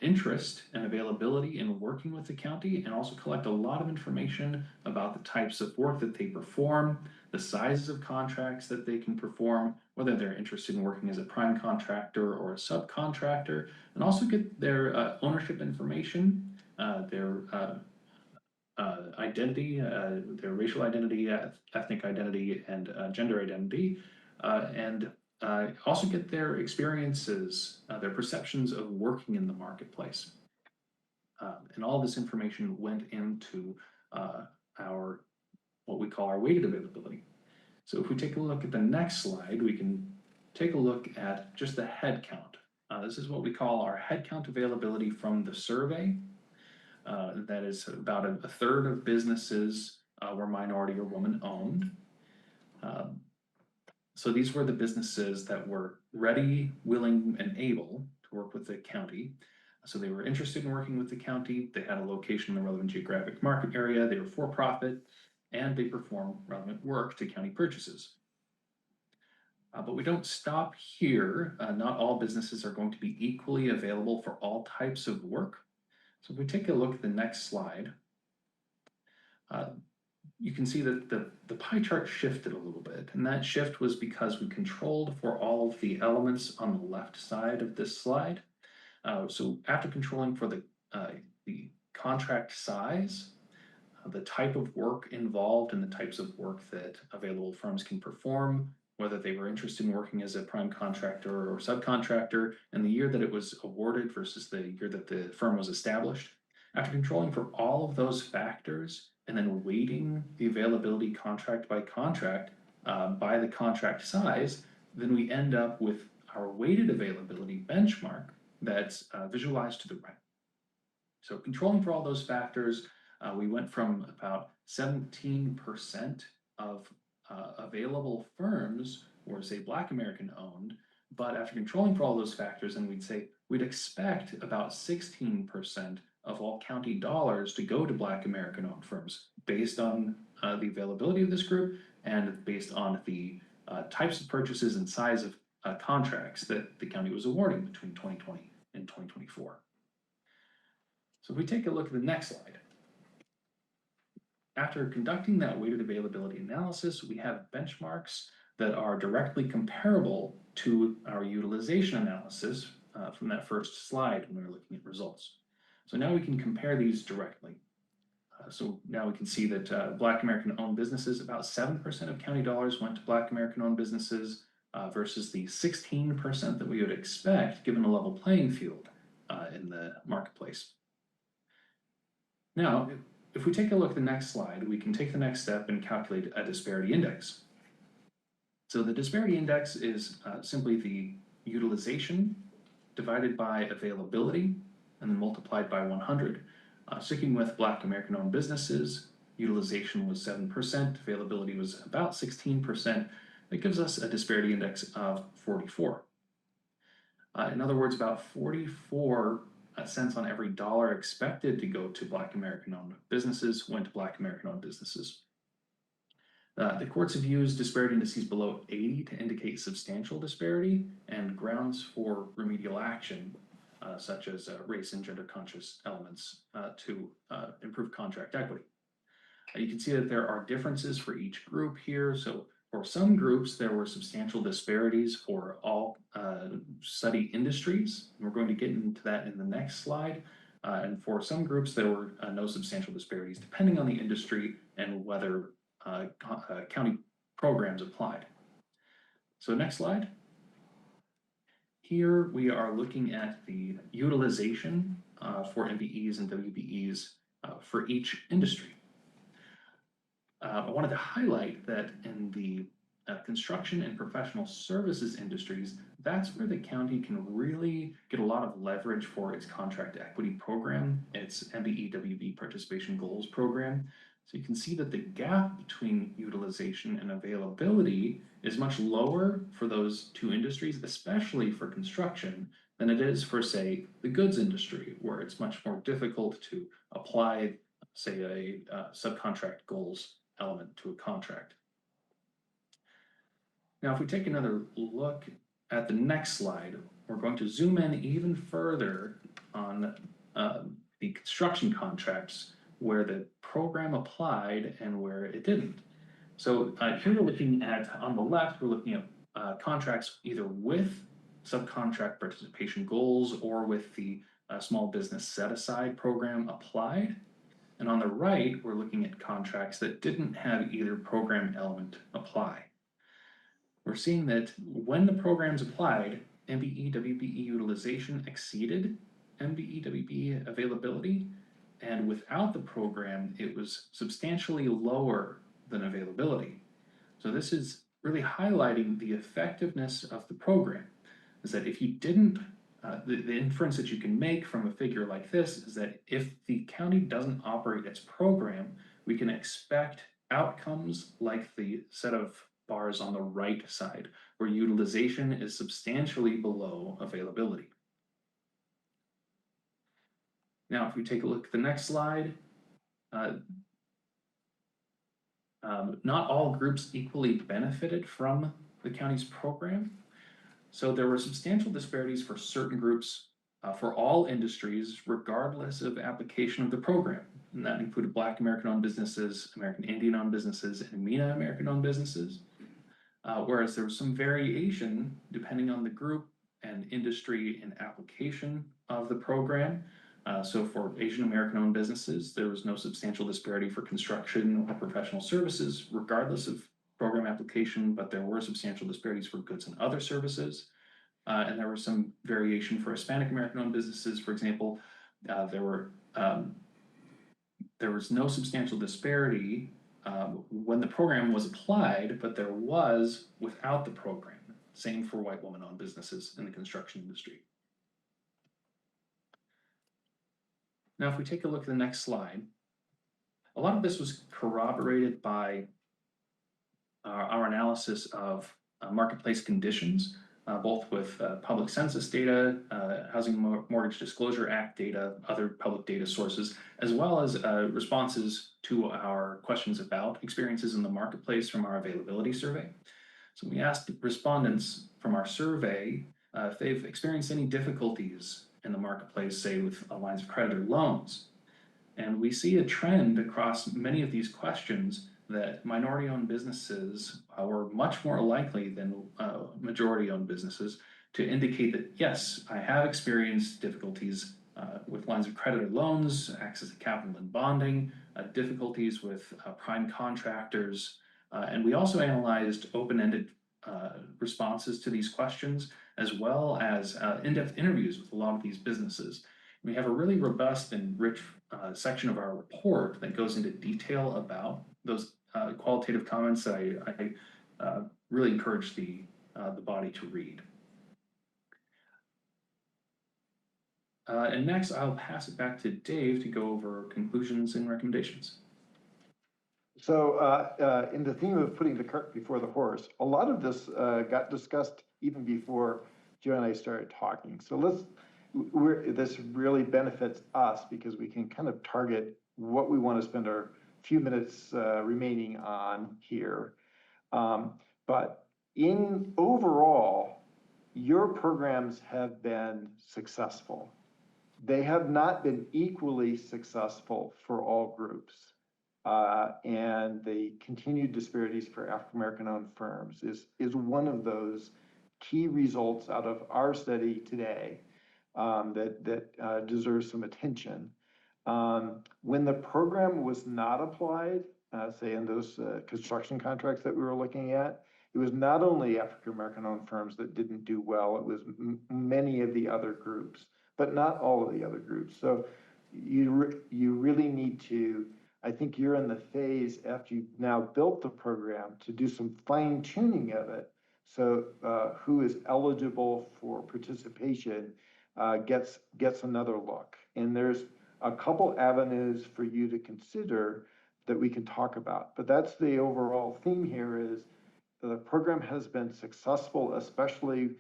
interest and availability in working with the county, and also collect a lot of information about the types of work that they perform, the sizes of contracts that they can perform, whether they're interested in working as a prime contractor or a subcontractor, and also get their ownership information, their identity, their racial identity, ethnic identity, and gender identity, and also get their experiences, their perceptions of working in the marketplace. And all this information went into what we call our weighted availability. So if we take a look at the next slide, we can take a look at just the head count. This is what we call our head count availability from the survey. That is about a third of businesses were minority or woman owned. So these were the businesses that were ready, willing, and able to work with the county. So they were interested in working with the county. They had a location in the relevant geographic market area. They were for profit, and they perform relevant work to county purchases. But we don't stop here. Not all businesses are going to be equally available for all types of work. So if we take a look at the next slide, you can see that the pie chart shifted a little bit, and that shift was because we controlled for all of the elements on the left side of this slide. So after controlling for the contract size, the type of work involved, and the types of work that available firms can perform, whether they were interested in working as a prime contractor or subcontractor, and the year that it was awarded versus the year that the firm was established. After controlling for all of those factors, and then weighting the availability contract by contract by the contract size, then we end up with our weighted availability benchmark that's visualized to the right. So controlling for all those factors, we went from about 17% of available firms were, say, Black American owned, but after controlling for all those factors, then we'd expect about 16% of all county dollars to go to Black American owned firms based on the availability of this group and based on the types of purchases and size of contracts that the county was awarding between 2020 and 2024. So if we take a look at the next slide, after conducting that weighted availability analysis, we have benchmarks that are directly comparable to our utilization analysis from that first slide when we were looking at results. So now we can compare these directly. So now we can see that Black American owned businesses, about 7% of county dollars went to Black American owned businesses versus the 16% that we would expect given a level playing field in the marketplace. Now, if we take a look at the next slide, we can take the next step and calculate a disparity index. So the disparity index is simply the utilization divided by availability and then multiplied by 100. Sticking with Black American owned businesses, utilization was 7%, availability was about 16%. That gives us a disparity index of 44. In other words, about 44 cents on every dollar expected to go to Black American-owned businesses went to Black American-owned businesses. The courts have used disparity indices below 80 to indicate substantial disparity and grounds for remedial action, such as race and gender conscious elements to improve contract equity. You can see that there are differences for each group here. So for some groups, there were substantial disparities for all study industries. We're going to get into that in the next slide. And for some groups, there were no substantial disparities, depending on the industry and whether county programs applied. So next slide. Here we are looking at the utilization for MBEs and WBEs for each industry. I wanted to highlight that in the construction and professional services industries, that's where the county can really get a lot of leverage for its contract equity program, its MBE WB participation goals program. So you can see that the gap between utilization and availability is much lower for those two industries, especially for construction, than it is for, say, the goods industry, where it's much more difficult to apply, say, a subcontract goals element to a contract. Now, if we take another look at the next slide, we're going to zoom in even further on the construction contracts where the program applied and where it didn't. So here we're looking at, on the left, we're looking at contracts either with subcontract participation goals or with the small business set-aside program applied. And on the right, we're looking at contracts that didn't have either program element apply. We're seeing that when the programs applied, MBE WBE utilization exceeded MBE WBE availability, and without the program, it was substantially lower than availability. So this is really highlighting the effectiveness of the program, is that if you didn't, the inference that you can make from a figure like this is that if the county doesn't operate its program, we can expect outcomes like the set of bars on the right side, where utilization is substantially below availability. Now, if we take a look at the next slide, not all groups equally benefited from the county's program. So there were substantial disparities for certain groups for all industries, regardless of application of the program. And that included Black American-owned businesses, American Indian-owned businesses, and MENA American-owned businesses. Whereas there was some variation depending on the group and industry and application of the program. So for Asian American-owned businesses, there was no substantial disparity for construction or professional services, regardless of program application, but there were substantial disparities for goods and other services. And there was some variation for Hispanic American-owned businesses. For example, there was no substantial disparity when the program was applied, but there was without the program. Same for white woman-owned businesses in the construction industry. Now, if we take a look at the next slide, a lot of this was corroborated by our analysis of marketplace conditions, both with public census data, Housing Mortgage Disclosure Act data, other public data sources, as well as responses to our questions about experiences in the marketplace from our availability survey. So we asked respondents from our survey if they've experienced any difficulties in the marketplace, say with lines of credit or loans. And we see a trend across many of these questions that minority-owned businesses were much more likely than majority-owned businesses to indicate that, yes, I have experienced difficulties with lines of credit or loans, access to capital and bonding, difficulties with prime contractors. And we also analyzed open-ended responses to these questions, as well as in-depth interviews with a lot of these businesses. We have a really robust and rich section of our report that goes into detail about those qualitative comments that I really encourage the body to read. And next, I'll pass it back to Dave to go over conclusions and recommendations. So in the theme of putting the cart before the horse, a lot of this got discussed even before Joe and I started talking. So let's this really benefits us because we can kind of target what we want to spend our few minutes remaining on here. But in overall, your programs have been successful. They have not been equally successful for all groups. And the continued disparities for African-American owned firms is one of those key results out of our study today that deserves some attention. When the program was not applied, say in those construction contracts that we were looking at, it was not only African-American owned firms that didn't do well, it was many of the other groups, but not all of the other groups. So you really need to, I think you're in the phase after you've now built the program to do some fine tuning of it. So who is eligible for participation gets another look. And there's a couple avenues for you to consider that we can talk about. But that's the overall theme here is the program has been successful, especially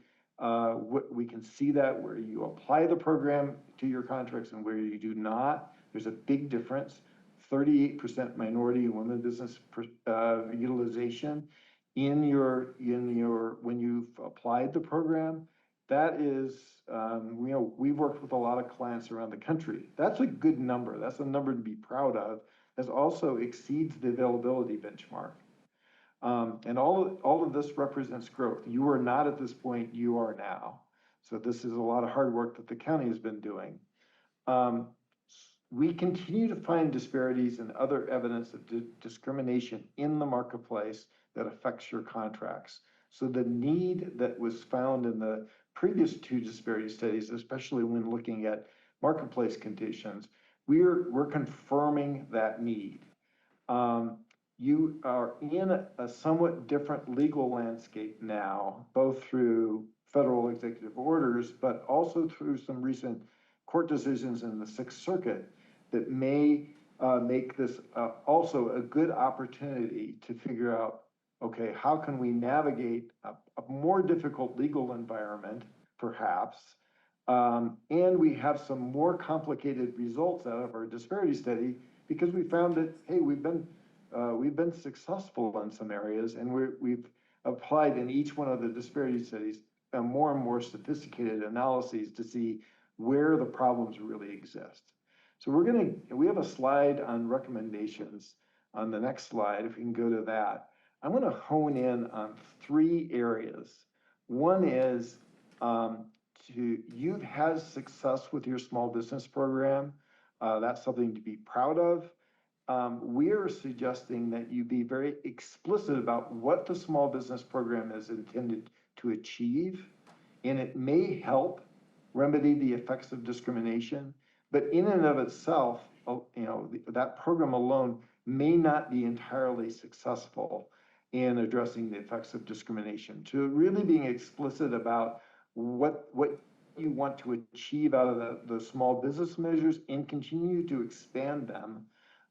we can see that where you apply the program to your contracts and where you do not. There's a big difference. 38% minority and women business utilization in your when you've applied the program. That is, we've worked with a lot of clients around the country. That's a good number. That's a number to be proud of. That also exceeds the availability benchmark. And all of this represents growth. You are not at this point, you are now. So this is a lot of hard work that the county has been doing. We continue to find disparities and other evidence of discrimination in the marketplace that affects your contracts. So the need that was found in the previous two disparity studies, especially when looking at marketplace conditions, we're confirming that need. You are in a somewhat different legal landscape now, both through federal executive orders, but also through some recent court decisions in the Sixth Circuit that may make this also a good opportunity to figure out, okay, how can we navigate a more difficult legal environment, perhaps, and we have some more complicated results out of our disparity study because we found that, hey, we've been successful in some areas, and we've applied in each one of the disparity studies more and more sophisticated analyses to see where the problems really exist. So we have a slide on recommendations on the next slide, if we can go to that. I'm gonna hone in on 3 areas. One is you've had success with your small business program. That's something to be proud of. We're suggesting that you be very explicit about what the small business program is intended to achieve, and it may help remedy the effects of discrimination, but in and of itself, that program alone may not be entirely successful in addressing the effects of discrimination. To really being explicit about what you want to achieve out of the small business measures and continue to expand them.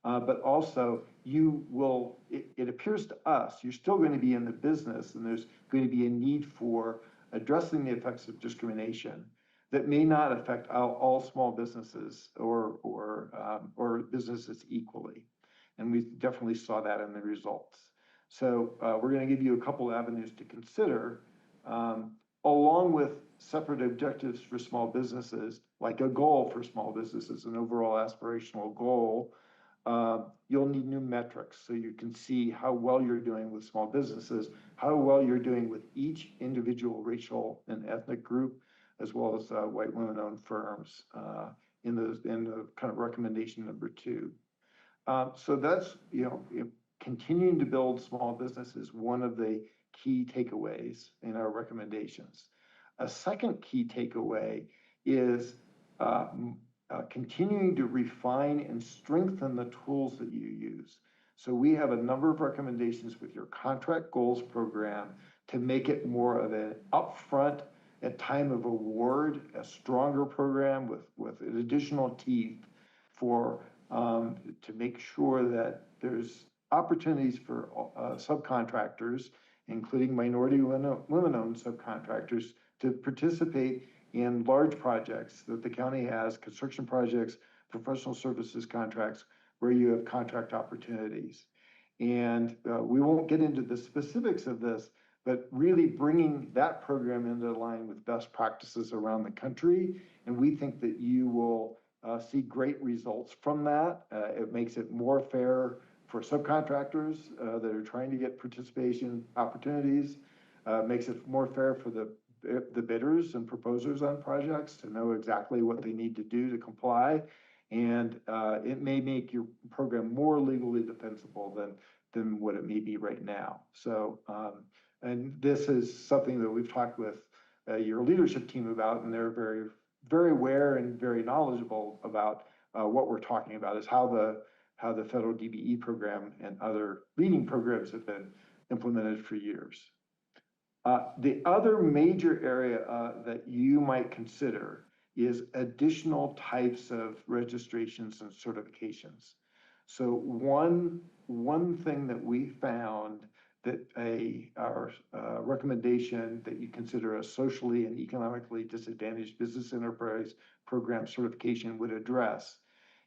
But also it appears to us, you're still going to be in the business and there's going to be a need for addressing the effects of discrimination that may not affect all small businesses or businesses equally. And we definitely saw that in the results. So we're going to give you a couple avenues to consider, along with separate objectives for small businesses, like a goal for small businesses, an overall aspirational goal. You'll need new metrics so you can see how well you're doing with small businesses, how well you're doing with each individual racial and ethnic group, as well as white women-owned firms in the kind of recommendation number 2. So that's, continuing to build small business is one of the key takeaways in our recommendations. A second key takeaway is continuing to refine and strengthen the tools that you use. So we have a number of recommendations with your contract goals program to make it more of an upfront, at time of award, a stronger program with additional teeth for to make sure that there's opportunities for subcontractors, including minority women-owned subcontractors, to participate in large projects that the county has, construction projects, professional services contracts, where you have contract opportunities. And we won't get into the specifics of this, but really bringing that program into line with best practices around the country. And we think that you will see great results from that. It makes it more fair for subcontractors that are trying to get participation opportunities. Makes it more fair for the bidders and proposers on projects to know exactly what they need to do to comply. And it may make your program more legally defensible than what it may be right now. So, and this is something that we've talked with your leadership team about, and they're very, very aware and very knowledgeable about what we're talking about, is how the federal DBE program and other leading programs have been implemented for years. The other major area that you might consider is additional types of registrations and certifications. So one thing that we found that our recommendation that you consider a socially and economically disadvantaged business enterprise program certification would address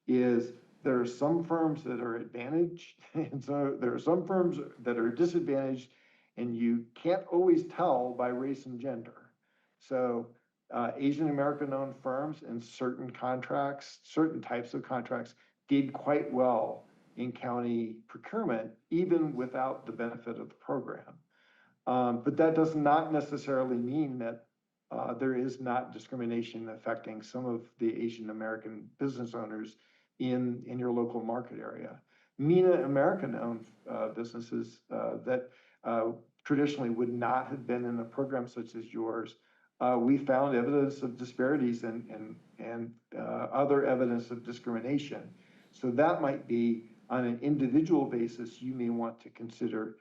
is there are some firms that are advantaged, and so there are some firms that are disadvantaged, and you can't always tell by race and gender. So Asian American owned firms in certain contracts, certain types of contracts, did quite well in county procurement, even without the benefit of the program. But that does not necessarily mean that there is not discrimination affecting some of the Asian American business owners in your local market area. MENA American-owned businesses that traditionally would not have been in a program such as yours, we found evidence of disparities and other evidence of discrimination. So that might be on an individual basis, you may want to consider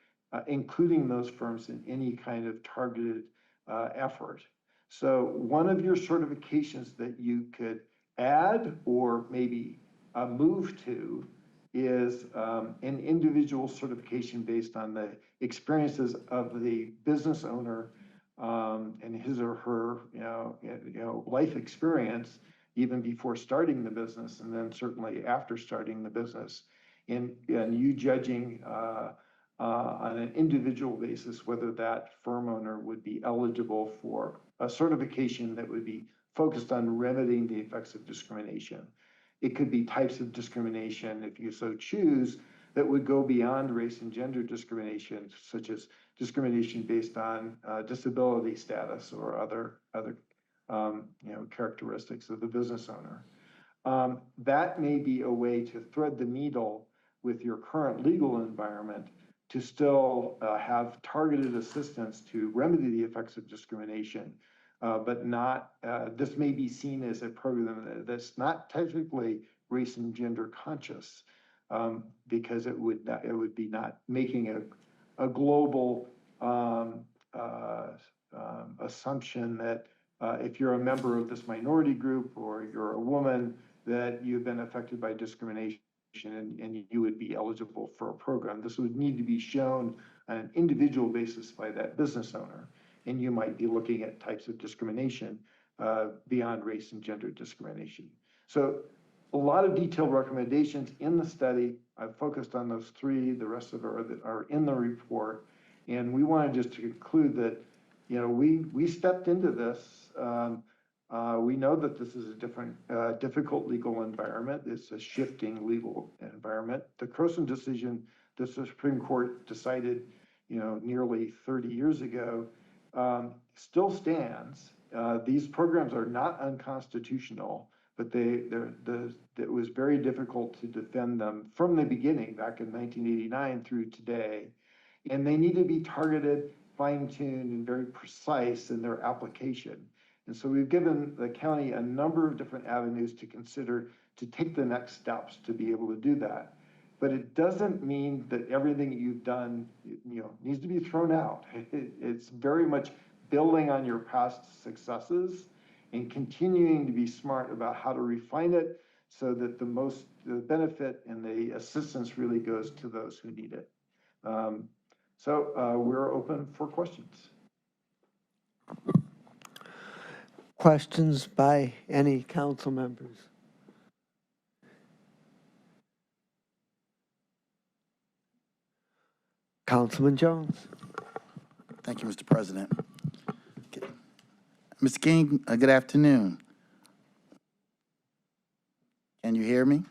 including those firms in any kind of targeted effort. So one of your certifications that you could add or maybe move to is an individual certification based on the experiences of the business owner and his or her, life experience, even before starting the business, and then certainly after starting the business, and you judging on an individual basis whether that firm owner would be eligible for a certification that would be focused on remedying the effects of discrimination. It could be types of discrimination, if you so choose, that would go beyond race and gender discrimination, such as discrimination based on disability status or other characteristics of the business owner. That may be a way to thread the needle with your current legal environment to still have targeted assistance to remedy the effects of discrimination, but not, this may be seen as a program that's not technically race and gender conscious, because it would be not making a global assumption that if you're a member of this minority group or you're a woman, that you've been affected by discrimination and you would be eligible for a program. This would need to be shown on an individual basis by that business owner. And you might be looking at types of discrimination beyond race and gender discrimination. So a lot of detailed recommendations in the study. I've focused on those three. The rest of it are in the report. And we wanted just to conclude that, we stepped into this. We know that this is a difficult legal environment. It's a shifting legal environment. The Croson decision, the Supreme Court decided, nearly 30 years ago, still stands. These programs are not unconstitutional, but it was very difficult to defend them from the beginning, back in 1989 through today. And they need to be targeted, fine-tuned, and very precise in their application. And so we've given the county a number of different avenues to consider to take the next steps to be able to do that. But it doesn't mean that everything you've done, needs to be thrown out. It's very much building on your past successes and continuing to be smart about how to refine it so that the benefit and the assistance really goes to those who need it. So we're open for questions. questions by any council members? Councilman Jones. Thank you, Mr. President. Okay. Mr. King, good afternoon. Can you hear me?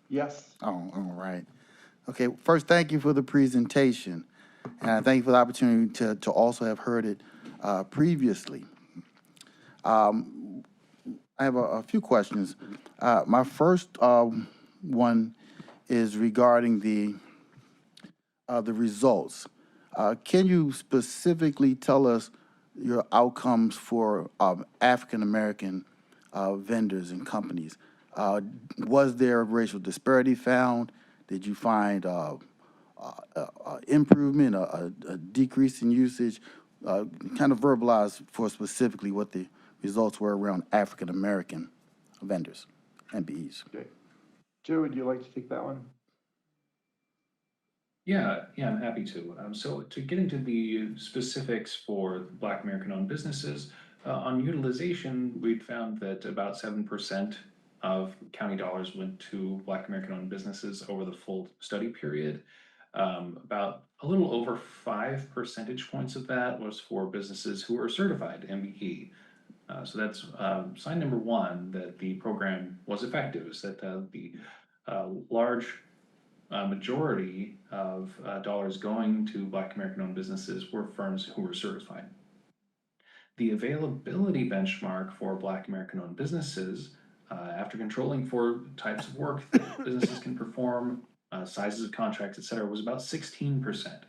Yes. Oh, all right. Okay, first, thank you for the presentation. And thank you for the opportunity to also have heard it previously. I have a few questions. My first one is regarding the results. Can you specifically tell us your outcomes for African-American vendors and companies? Was there a racial disparity found? Did you find improvement, a decrease in usage? Kind of verbalize for specifically what the results were around African-American vendors, MBEs. Okay. Joe, would you like to take that one? Yeah, I'm happy to. So to get into the specifics for Black American-owned businesses, on utilization, we'd found that about 7% of county dollars went to Black American-owned businesses over the full study period. About a little over 5 percentage points of that was for businesses who are certified MBE. So that's sign number one that the program was effective, is that the large majority of dollars going to Black American-owned businesses were firms who were certified. The availability benchmark for Black American-owned businesses, after controlling for types of work that businesses can perform, sizes of contracts, et cetera, was about 16%.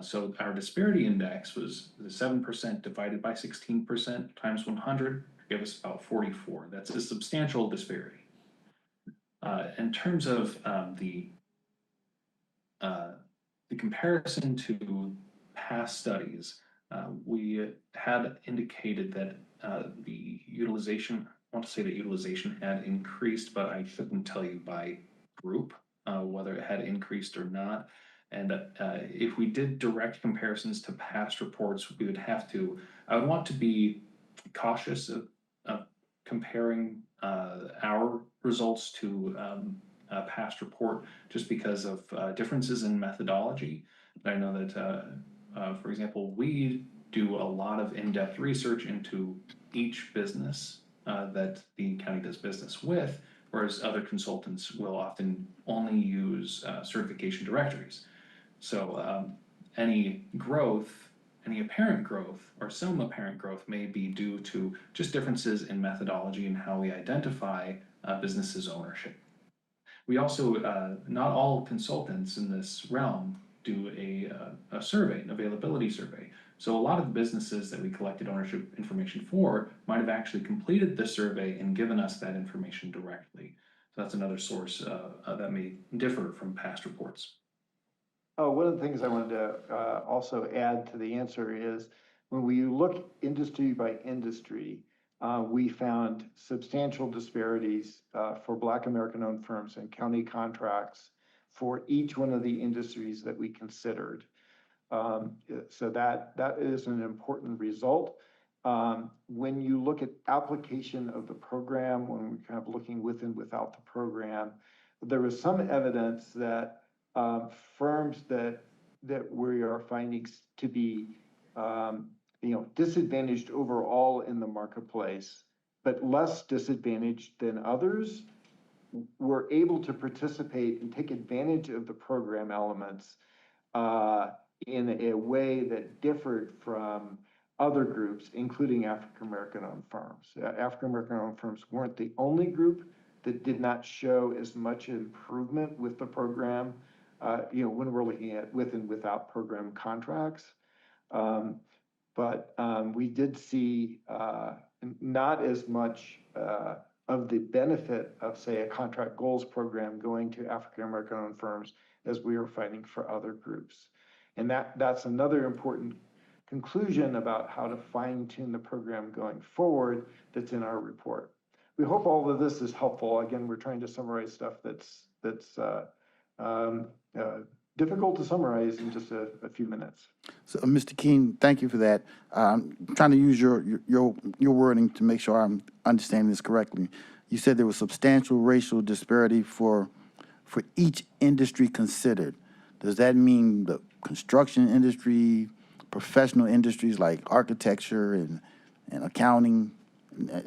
So our disparity index was the 7% divided by 16% times 100 gave us about 44. That's a substantial disparity. In terms of the comparison to past studies, we had indicated that the utilization, I want to say that utilization had increased, but I couldn't tell you by group whether it had increased or not. And if we did direct comparisons to past reports, we would have to, I would want to be cautious of comparing our results to a past report just because of differences in methodology. I know that, for example, we do a lot of in-depth research into each business that the county does business with, whereas other consultants will often only use certification directories. So any growth, any apparent growth, or some apparent growth may be due to just differences in methodology and how we identify businesses' ownership. We also, not all consultants in this realm do a survey, an availability survey. So a lot of the businesses that we collected ownership information for might have actually completed the survey and given us that information directly. So that's another source that may differ from past reports. One of the things I wanted to also add to the answer is when we look industry by industry, we found substantial disparities for Black American-owned firms and county contracts for each one of the industries that we considered. So that is an important result. When you look at application of the program, when we're kind of looking with and without the program, there was some evidence that firms that we are finding to be disadvantaged overall in the marketplace, but less disadvantaged than others, were able to participate and take advantage of the program elements in a way that differed from other groups, including African-American-owned firms. African-American-owned firms weren't the only group that did not show as much improvement with the program, when we're looking at with and without program contracts. But we did see not as much of the benefit of, say, a contract goals program going to African-American-owned firms as we were finding for other groups. And that's another important conclusion about how to fine-tune the program going forward that's in our report. We hope all of this is helpful. Again, we're trying to summarize stuff that's difficult to summarize in just a few minutes. So, Mr. King, thank you for that. I'm trying to use your wording to make sure I'm understanding this correctly. You said there was substantial racial disparity for each industry considered. Does that mean the construction industry, professional industries like architecture and accounting?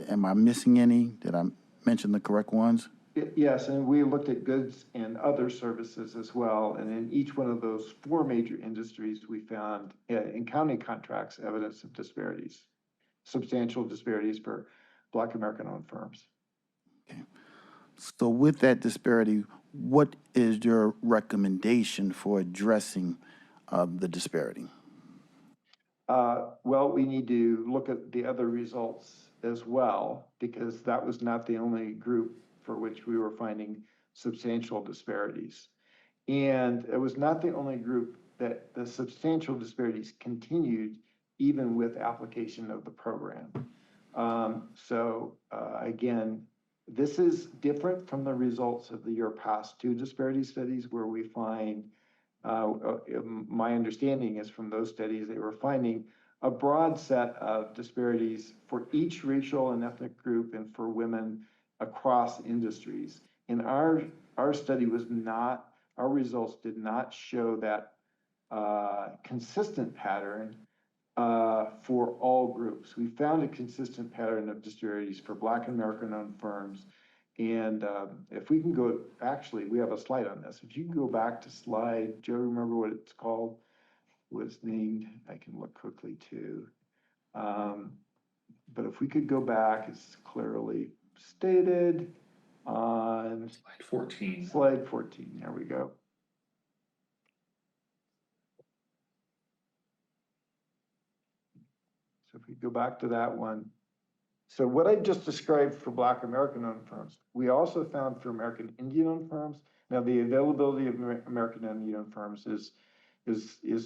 Am I missing any? Did I mention the correct ones? Yes, and we looked at goods and other services as well. And in each one of those four major industries, we found in county contracts evidence of disparities, substantial disparities for Black American-owned firms. So with that disparity, what is your recommendation for addressing the disparity? Well, we need to look at the other results as well, because that was not the only group for which we were finding substantial disparities. And it was not the only group that the substantial disparities continued even with application of the program. Again, this is different from the results of the year past two disparity studies where we find, my understanding is from those studies, they were finding a broad set of disparities for each racial and ethnic group and for women across industries. And our study was not, our results did not show that consistent pattern for all groups. We found a consistent pattern of disparities for Black American-owned firms. And if we can go, actually, we have a slide on this. If you can go back to slide, Joe, remember what it's called? Was named, I can look quickly too. But if we could go back, it's clearly stated on Slide 14. slide 14, there we go. So if we go back to that one. So what I just described for Black American-owned firms, we also found for American Indian-owned firms. Now the availability of American Indian-owned firms is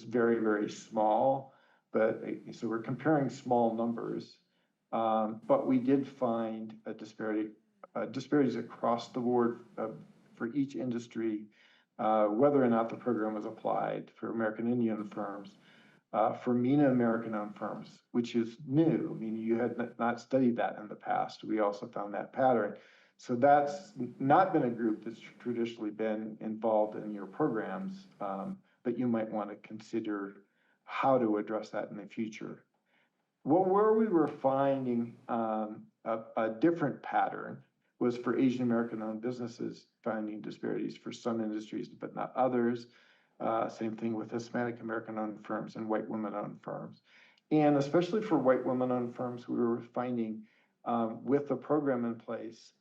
very, very small, but so we're comparing small numbers. But we did find a disparities across the board for each industry, whether or not the program was applied for American Indian firms. For MENA American-owned firms, which is new. I mean, you had not studied that in the past. We also found that pattern. So that's not been a group that's traditionally been involved in your programs, but you might want to consider how to address that in the future. Where we were finding a different pattern was for Asian American-owned businesses, finding disparities for some industries, but not others. Same thing with Hispanic American-owned firms and white women-owned firms. And especially for white women-owned firms, we were finding with the program in place,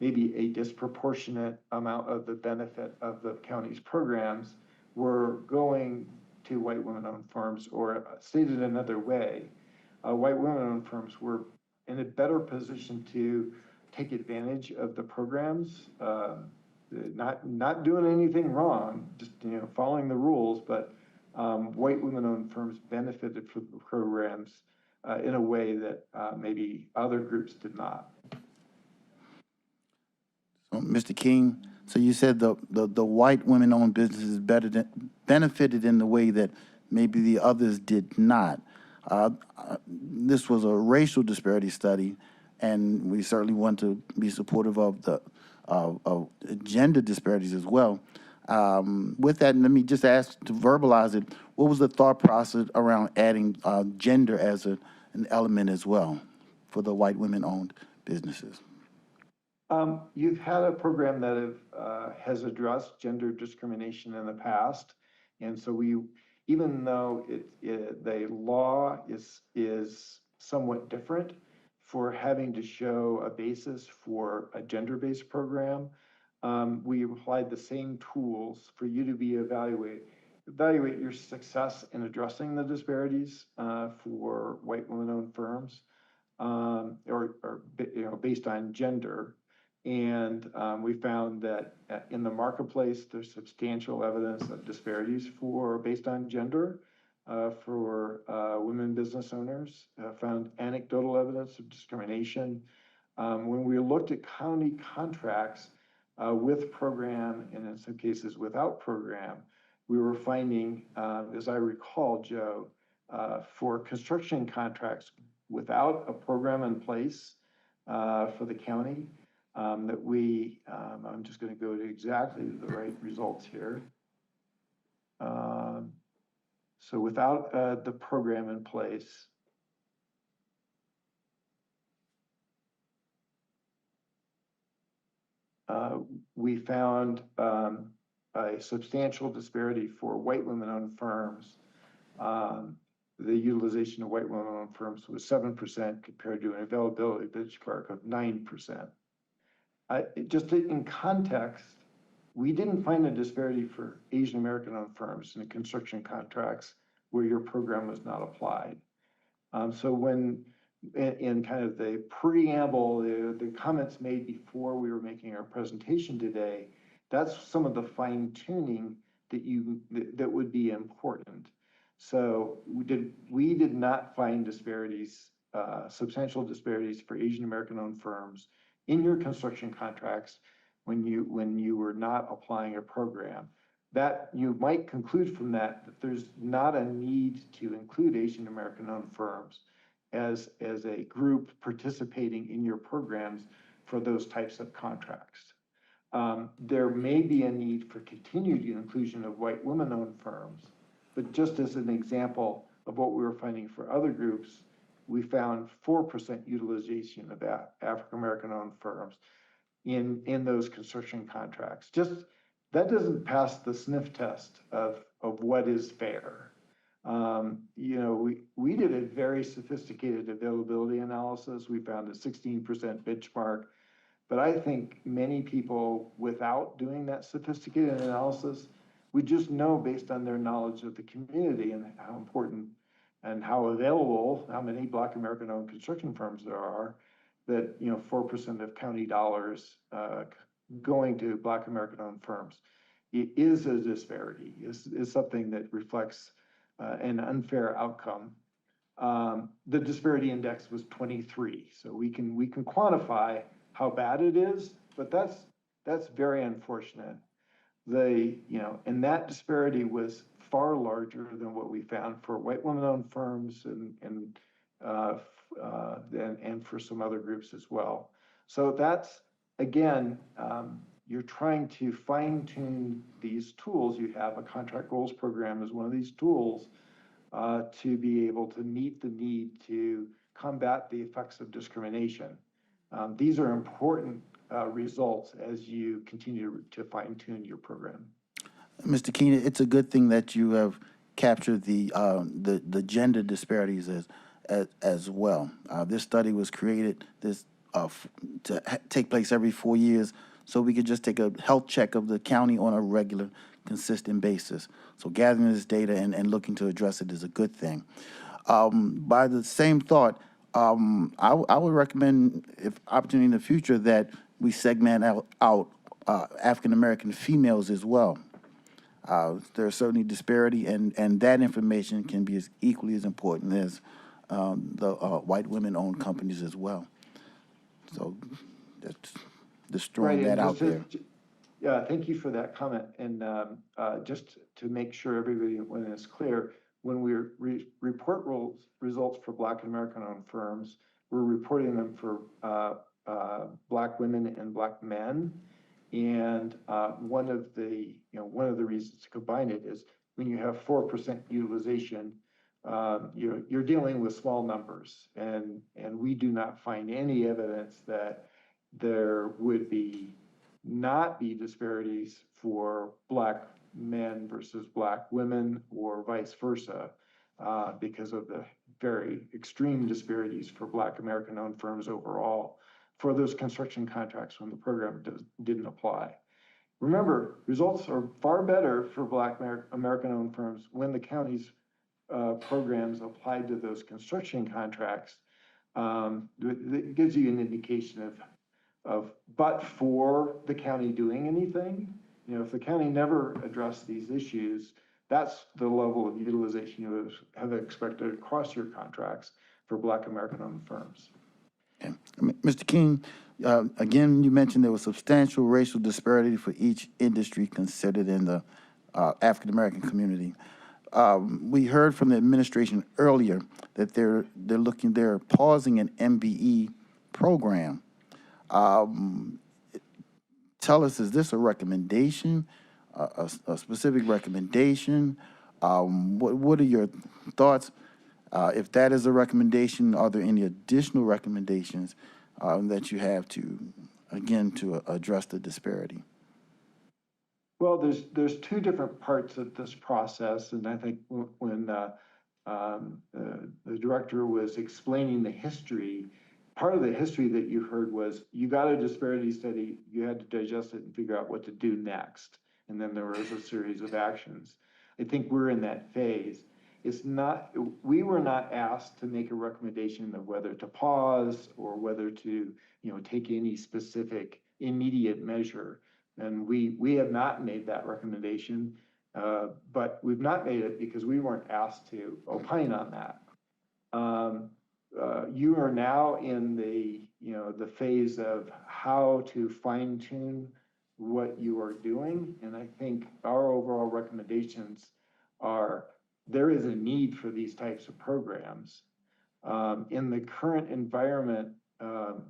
maybe a disproportionate amount of the benefit of the county's programs were going to white women-owned firms, or stated another way, white women-owned firms were in a better position to take advantage of the programs, not doing anything wrong, just following the rules, but white women-owned firms benefited from the programs in a way that maybe other groups did not. So, Mr. King, so you said the white women-owned businesses benefited in the way that maybe the others did not. This was a racial disparity study, and we certainly want to be supportive of the of gender disparities as well. With that, let me just ask to verbalize it. What was the thought process around adding gender as an element as well for the white women-owned businesses? You've had a program that has addressed gender discrimination in the past, and so even though the law is somewhat different for having to show a basis for a gender-based program, we applied the same tools for you to evaluate your success in addressing the disparities for white women-owned firms, or based on gender. And we found that in the marketplace, there's substantial evidence of disparities based on gender for women business owners. Found anecdotal evidence of discrimination. When we looked at county contracts, with program and in some cases without program, we were finding, as I recall, Joe, for construction contracts without a program in place for the county, that we, I'm just going to go to exactly the right results here. So without the program in place, we found a substantial disparity for white women-owned firms. The utilization of white women-owned firms was 7% compared to an availability benchmark of 9%. Just in context, we didn't find a disparity for Asian American-owned firms in construction contracts where your program was not applied. So when, in kind of the preamble, the comments made before we were making our presentation today, that's some of the fine tuning that would be important. So we did not find disparities, substantial disparities for Asian American-owned firms in your construction contracts when you were not applying a program. That you might conclude from that there's not a need to include Asian American-owned firms as a group participating in your programs for those types of contracts. There may be a need for continued inclusion of white women-owned firms, but just as an example of what we were finding for other groups, we found 4% utilization of African American-owned firms in those construction contracts. Just that doesn't pass the sniff test of what is fair. You know, we did a very sophisticated availability analysis. We found a 16% benchmark, but I think many people without doing that sophisticated analysis would just know based on their knowledge of the community and how important and how available, how many Black American-owned construction firms there are, that, you know, 4% of county dollars going to Black American-owned firms. It is a disparity, is something that reflects an unfair outcome. The disparity index was 23, so we can quantify how bad it is, but that's very unfortunate. And that disparity was far larger than what we found for white women-owned firms and for some other groups as well. So that's, again, you're trying to fine-tune these tools. You have a contract goals program as one of these tools to be able to meet the need to combat the effects of discrimination. These are important results as you continue to fine-tune your program. Mr. Keenan, it's a good thing that you have captured the gender disparities as well. This study was created to take place every 4 years, so we could just take a health check of the county on a regular, consistent basis. So gathering this data and looking to address it is a good thing. By the same thought, I would recommend, if opportunity in the future, that we segment out African American females as well. There's certainly disparity, and that information can be equally as important as the white women-owned companies as well. So that's just throwing that out there. Yeah, thank you for that comment. And just to make sure everybody, when it's clear, when we report results for Black American-owned firms, we're reporting them for Black women and Black men. And one of the reasons to combine it is when you have 4% utilization, you're dealing with small numbers, and we do not find any evidence that there would not be disparities for Black men versus Black women or vice versa because of the very extreme disparities for Black American-owned firms overall for those construction contracts when the program didn't apply. Remember, results are far better for Black American-owned firms when the county's programs applied to those construction contracts. It gives you an indication of but for the county doing anything, if the county never addressed these issues, that's the level of utilization you have expected across your contracts for Black American-owned firms. Okay. Mr. King, again, you mentioned there was substantial racial disparity for each industry considered in the African-American community. We heard from the administration earlier that they're pausing an MBE program. Tell us, is this a recommendation, a specific recommendation? What are your thoughts? If that is a recommendation, are there any additional recommendations that you have to address the disparity? Well, there's two different parts of this process, and I think when the director was explaining the history, part of the history that you heard was you got a disparity study, you had to digest it and figure out what to do next, and then there was a series of actions. I think we're in that phase. We were not asked to make a recommendation of whether to pause or whether to, take any specific immediate measure. And we have not made that recommendation, but we've not made it because we weren't asked to opine on that. You are now in the phase of how to fine tune what you are doing. And I think our overall recommendations are there is a need for these types of programs. In the current environment, and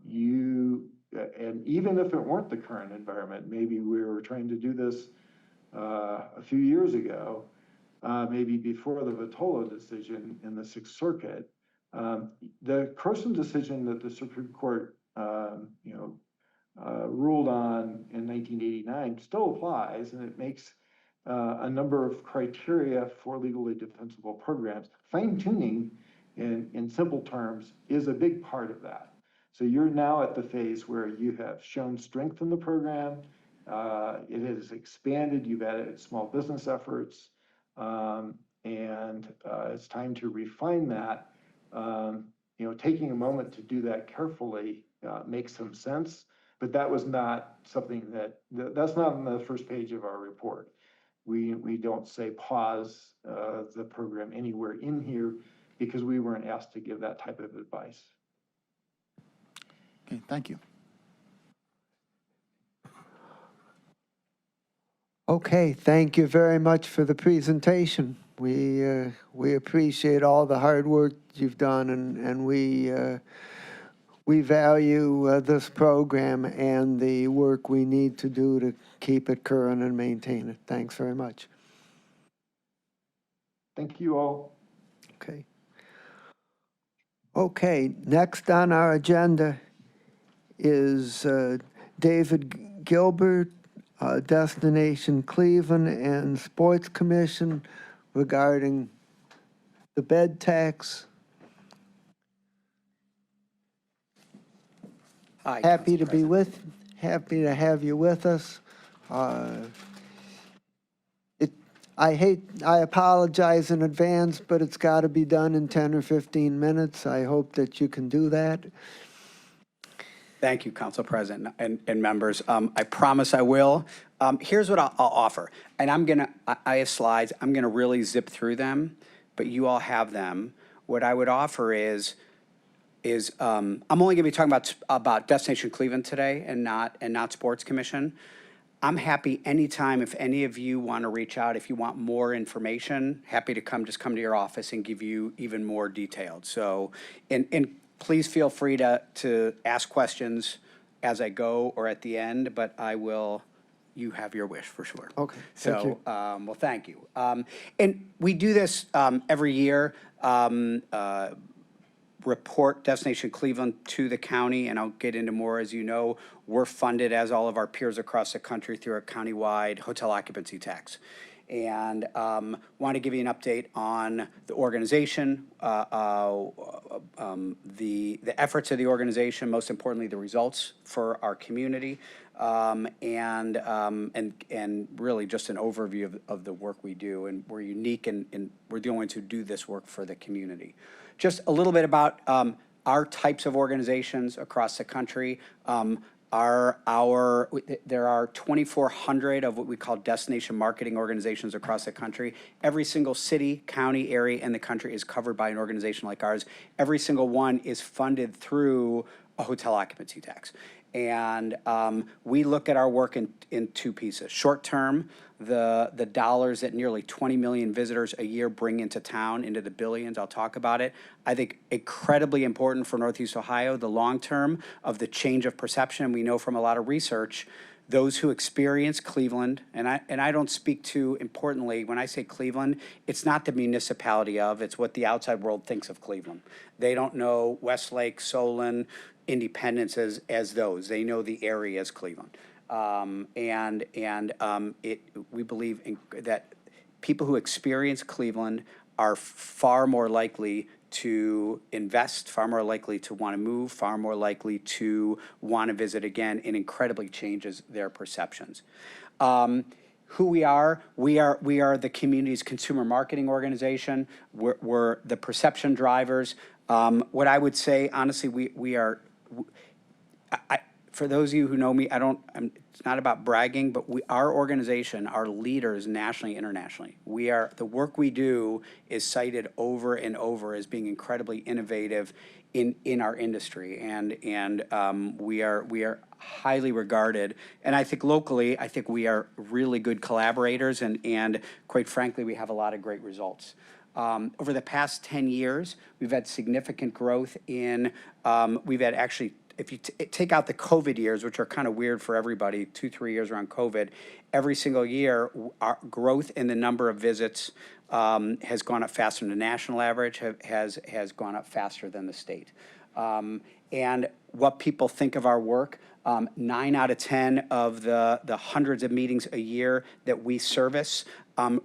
even if it weren't the current environment, maybe we were trying to do this a few years ago, maybe before the Vitola decision in the Sixth Circuit, the Croson decision that the Supreme Court, ruled on in 1989 still applies, and it makes a number of criteria for legally defensible programs. Fine-tuning, in simple terms, is a big part of that. So you're now at the phase where you have shown strength in the program. It has expanded. You've added small business efforts, and it's time to refine that. Taking a moment to do that carefully makes some sense. But that was not something that's not on the first page of our report. We don't say pause the program anywhere in here because we weren't asked to give that type of advice. Okay, thank you. Okay, thank you very much for the presentation. We appreciate all the hard work you've done, and we value this program and the work we need to do to keep it current and maintain it. Thanks very much. Thank you all. Okay. Okay, next on our agenda is David Gilbert, Destination Cleveland and Sports Commission regarding the bed tax. Hi, Happy Council to President. happy to have you with us. I apologize in advance, but it's got to be done in 10 or 15 minutes. I hope that you can do that. Thank you, Council President and members. I promise I will. Here's what I'll offer. And I have slides. I'm going to really zip through them, but you all have them. What I would offer is I'm only going to be talking about Destination Cleveland today and not Sports Commission. I'm happy anytime if any of you want to reach out, if you want more information, happy to come to your office and give you even more detailed. So, and please feel free to ask questions as I go or at the end, but you have your wish for sure. Okay, thank you. Well, thank you. And we do this every year. Report Destination Cleveland to the county, and I'll get into more. As you know, we're funded, as all of our peers across the country, through a countywide hotel occupancy tax. And want to give you an update on the organization, the efforts of the organization, most importantly, the results for our community, and really just an overview of the work we do. And we're unique, and we're the only ones who do this work for the community. Just a little bit about our types of organizations across the country. There are 2,400 of what we call destination marketing organizations across the country. Every single city, county, area in the country is covered by an organization like ours. Every single one is funded through a hotel occupancy tax. And we look at our work in two pieces. Short term, the dollars that nearly 20 million visitors a year bring into town, into the billions, I'll talk about it. I think incredibly important for Northeast Ohio, the long term of the change of perception. We know from a lot of research, those who experience Cleveland, and I don't speak to, importantly, when I say Cleveland, it's not the municipality of, it's what the outside world thinks of Cleveland. They don't know Westlake, Solon, Independence as those. They know the area as Cleveland. We believe that people who experience Cleveland are far more likely to invest, far more likely to want to move, far more likely to want to visit again, and incredibly changes their perceptions. Who we are the community's consumer marketing organization. We're the perception drivers. What I would say, honestly, we are. For those of you who know me, it's not about bragging, but our organization, our leaders nationally, internationally, the work we do is cited over and over as being incredibly innovative in our industry, and we are highly regarded. And I think locally, I think we are really good collaborators, and quite frankly, we have a lot of great results. Over the past 10 years, we've had significant growth we've had actually, if you take out the COVID years, which are kind of weird for everybody, 2-3 years around COVID, every single year, our growth in the number of visits has gone up faster than the national average, has gone up faster than the state. And what people think of our work, 9 out of 10 of the hundreds of meetings a year that we service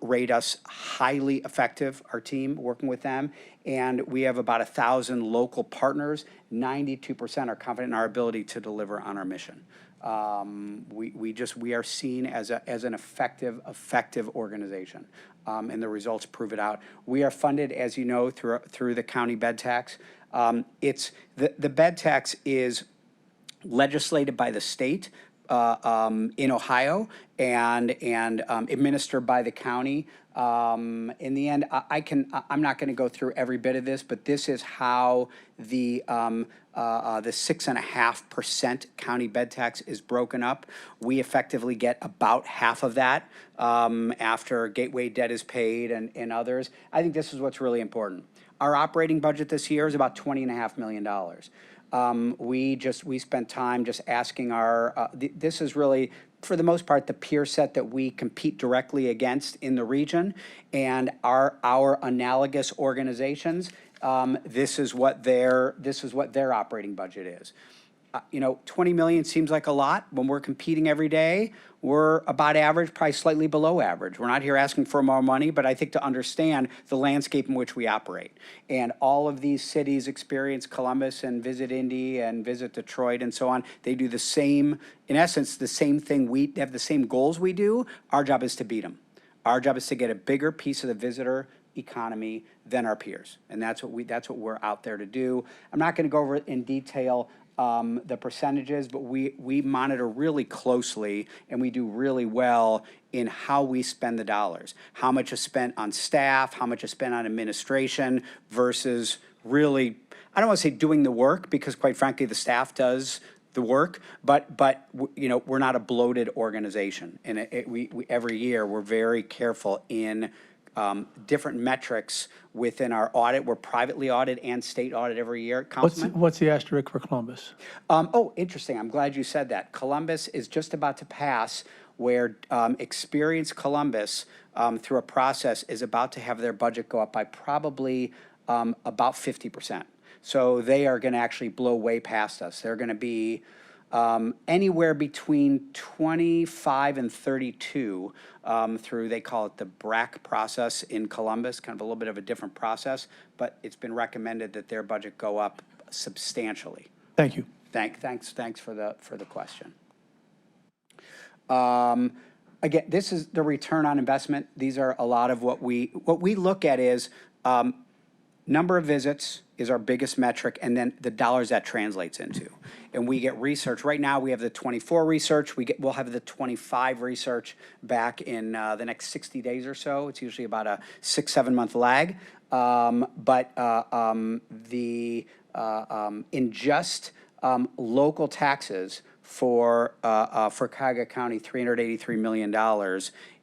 rate us highly effective, our team, working with them. And we have about 1,000 local partners. 92% are confident in our ability to deliver on our mission. We are seen as an effective organization, and the results prove it out. We are funded, as you know, through the county bed tax. The bed tax is legislated by the state in Ohio and administered by the county. In the end, I'm not going to go through every bit of this, but this is how the 6.5% county bed tax is broken up. We effectively get about half of that after gateway debt is paid and others. I think this is what's really important. Our operating budget this year is about $20.5 million. We spent time just asking this is really, for the most part, the peer set that we compete directly against in the region, and our analogous organizations. This is what their operating budget is. 20 million seems like a lot. When we're competing every day, we're about average, probably slightly below average. We're not here asking for more money, but I think to understand the landscape in which we operate. And all of these cities experience Columbus and visit Indy and visit Detroit and so on. They do the same, in essence, the same thing. We have the same goals we do. Our job is to beat them. Our job is to get a bigger piece of the visitor economy than our peers. And that's what we're out there to do. I'm not going to go over it in detail, the percentages, but we monitor really closely, and we do really well in how we spend the dollars. How much is spent on staff, how much is spent on administration versus really, I don't want to say doing the work, because quite frankly, the staff does the work, but we're not a bloated organization. And we every year, we're very careful in different metrics within our audit. We're privately audited and state audit every year. Councilman? What's the asterisk for Columbus? Interesting. I'm glad you said that. Columbus is just about to pass where Experience Columbus, through a process, is about to have their budget go up by probably about 50%. So they are going to actually blow way past us. They're going to be anywhere between 25 and 32 through, they call it the BRAC process in Columbus, kind of a little bit of a different process, but it's been recommended that their budget go up substantially. Thank you. Thanks for the question. Again, this is the return on investment. These are a lot of what we look at is number of visits is our biggest metric, and then the dollars that translates into. And we get research. Right now, we have the 24 research. We'll have the 25 research back in the next 60 days or so. It's usually about a 6-7 month lag. In just local taxes for Cuyahoga County, $383 million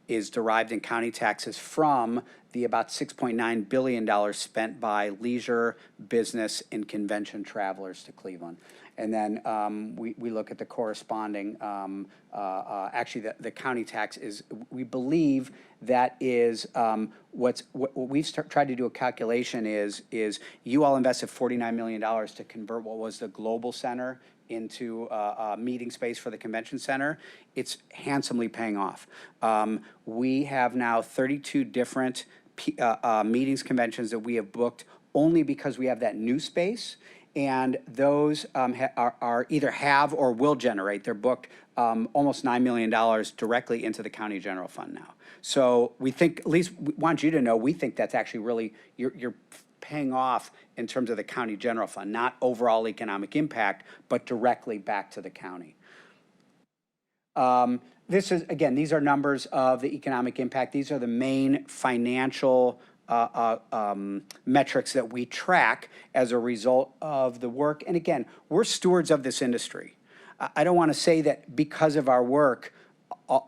is derived in county taxes from the about $6.9 billion spent by leisure, business, and convention travelers to Cleveland. And then we look at the corresponding, actually the county tax is, we believe that is what we've tried to do a calculation is you all invested $49 million to convert what was the Global Center into a meeting space for the convention center. It's handsomely paying off. We have now 32 different meetings, conventions that we have booked only because we have that new space. And those are either have or will generate. They're booked almost $9 million directly into the county general fund now. So we think, at least we want you to know, we think that's actually really, you're paying off in terms of the county general fund, not overall economic impact, but directly back to the county. This is, again, these are numbers of the economic impact. These are the main financial metrics that we track as a result of the work. And again, we're stewards of this industry. I don't want to say that because of our work, that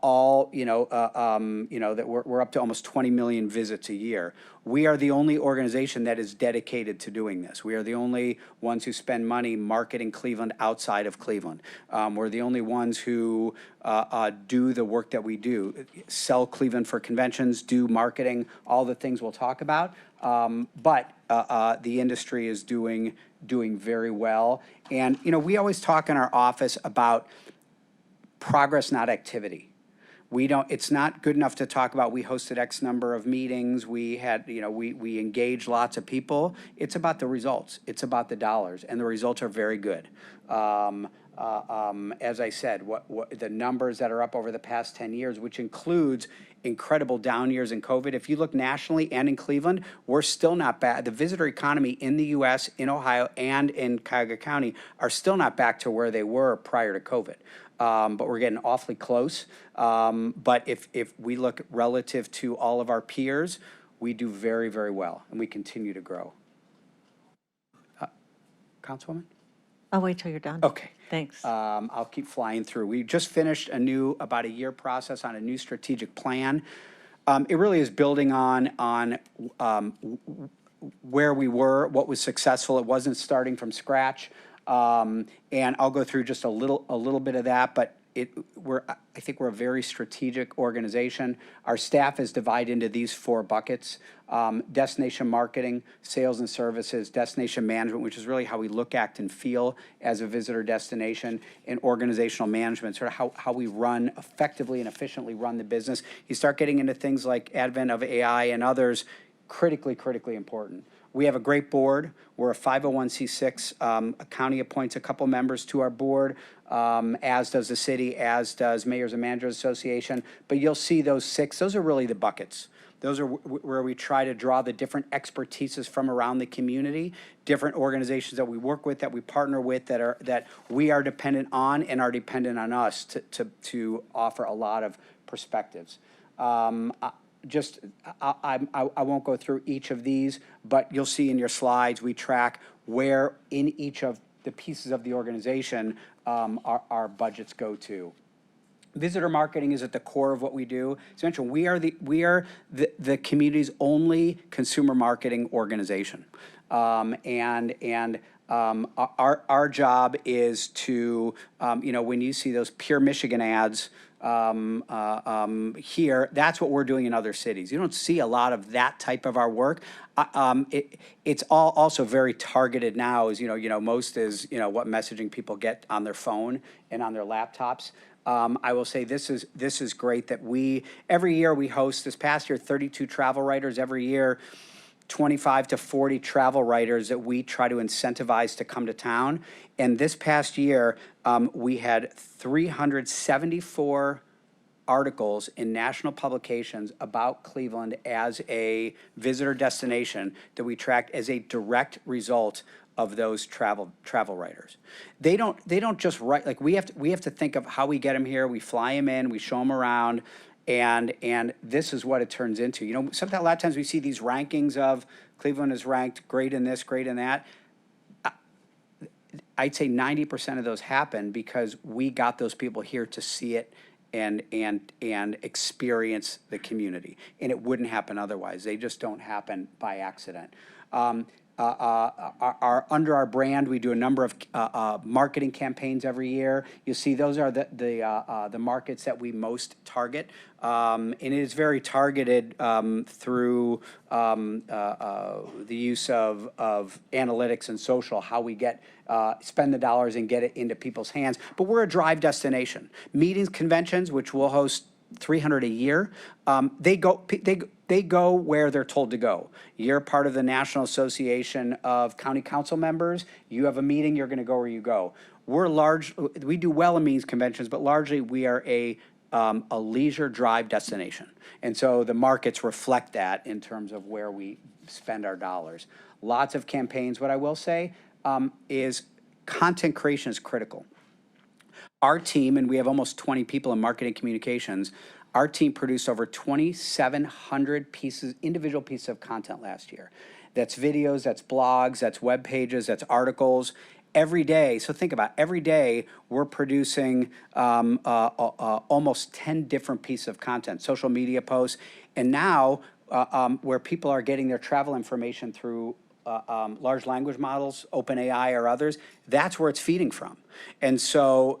we're up to almost 20 million visits a year. We are the only organization that is dedicated to doing this. We are the only ones who spend money marketing Cleveland outside of Cleveland. We're the only ones who do the work that we do, sell Cleveland for conventions, do marketing, all the things we'll talk about. But the industry is doing very well. And, we always talk in our office about progress, not activity. It's not good enough to talk about we hosted X number of meetings, we had, we engaged lots of people. It's about the results. It's about the dollars, and the results are very good. As I said, what the numbers that are up over the past 10 years, which includes incredible down years in COVID. If you look nationally and in Cleveland, we're still not bad. The visitor economy in the U.S., in Ohio, and in Cuyahoga County are still not back to where they were prior to COVID. But we're getting awfully close. But if we look relative to all of our peers, we do very, very well, and we continue to grow. Councilwoman? I'll wait till you're done. Okay. Thanks. I'll keep flying through. We just finished about a year process on a new strategic plan. It really is building on where we were, what was successful. It wasn't starting from scratch. And I'll go through just a little bit of that, but I think we're a very strategic organization. Our staff is divided into these 4 buckets: destination marketing, sales and services, destination management, which is really how we look, act, and feel as a visitor destination, and organizational management, sort of how we run effectively and efficiently run the business. You start getting into things like advent of AI and others, critically important. We have a great board. We're a 501c6. A county appoints a couple members to our board, as does the city, as does Mayors and Managers Association. But you'll see those 6. Those are really the buckets. Those are where we try to draw the different expertises from around the community, different organizations that we work with, that we partner with, that we are dependent on and are dependent on us to offer a lot of perspectives. I won't go through each of these, but you'll see in your slides we track where in each of the pieces of the organization our budgets go to. Visitor marketing is at the core of what we do. As I mentioned, we are the community's only consumer marketing organization, and our job is to when you see those Pure Michigan ads here, that's what we're doing in other cities. You don't see a lot of that type of our work. It's all also very targeted now, as most is what messaging people get on their phone and on their laptops. I will say this is great that every year we host, this past year, 32 travel writers. Every year, 25 to 40 travel writers that we try to incentivize to come to town. And this past year, we had 374 articles in national publications about Cleveland as a visitor destination that we tracked as a direct result of those travel writers. They don't just write, like we have to think of how we get them here. We fly them in, we show them around, and this is what it turns into. Sometimes a lot of times we see these rankings of Cleveland is ranked great in this, great in that. I'd say 90% of those happen because we got those people here to see it and experience the community. And it wouldn't happen otherwise. They just don't happen by accident. Under our brand, we do a number of marketing campaigns every year. You see, those are the markets that we most target, and it is very targeted through the use of analytics and social, how we get spend the dollars and get it into people's hands. But we're a drive destination. Meetings, conventions, which we'll host 300 a year, they go where they're told to go. You're part of the National Association of County Council Members. You have a meeting, you're going to go where you go. We do well in meetings, conventions, but largely we are a leisure drive destination. And so the markets reflect that in terms of where we spend our dollars. Lots of campaigns. What I will say is content creation is critical. Our team, and we have almost 20 people in marketing communications, our team produced over 2,700 individual pieces of content last year. That's videos, that's blogs, that's web pages, that's articles. Every day, so think about it, every day we're producing almost 10 different pieces of content, social media posts, and now where people are getting their travel information through large language models, OpenAI or others, that's where it's feeding from. And so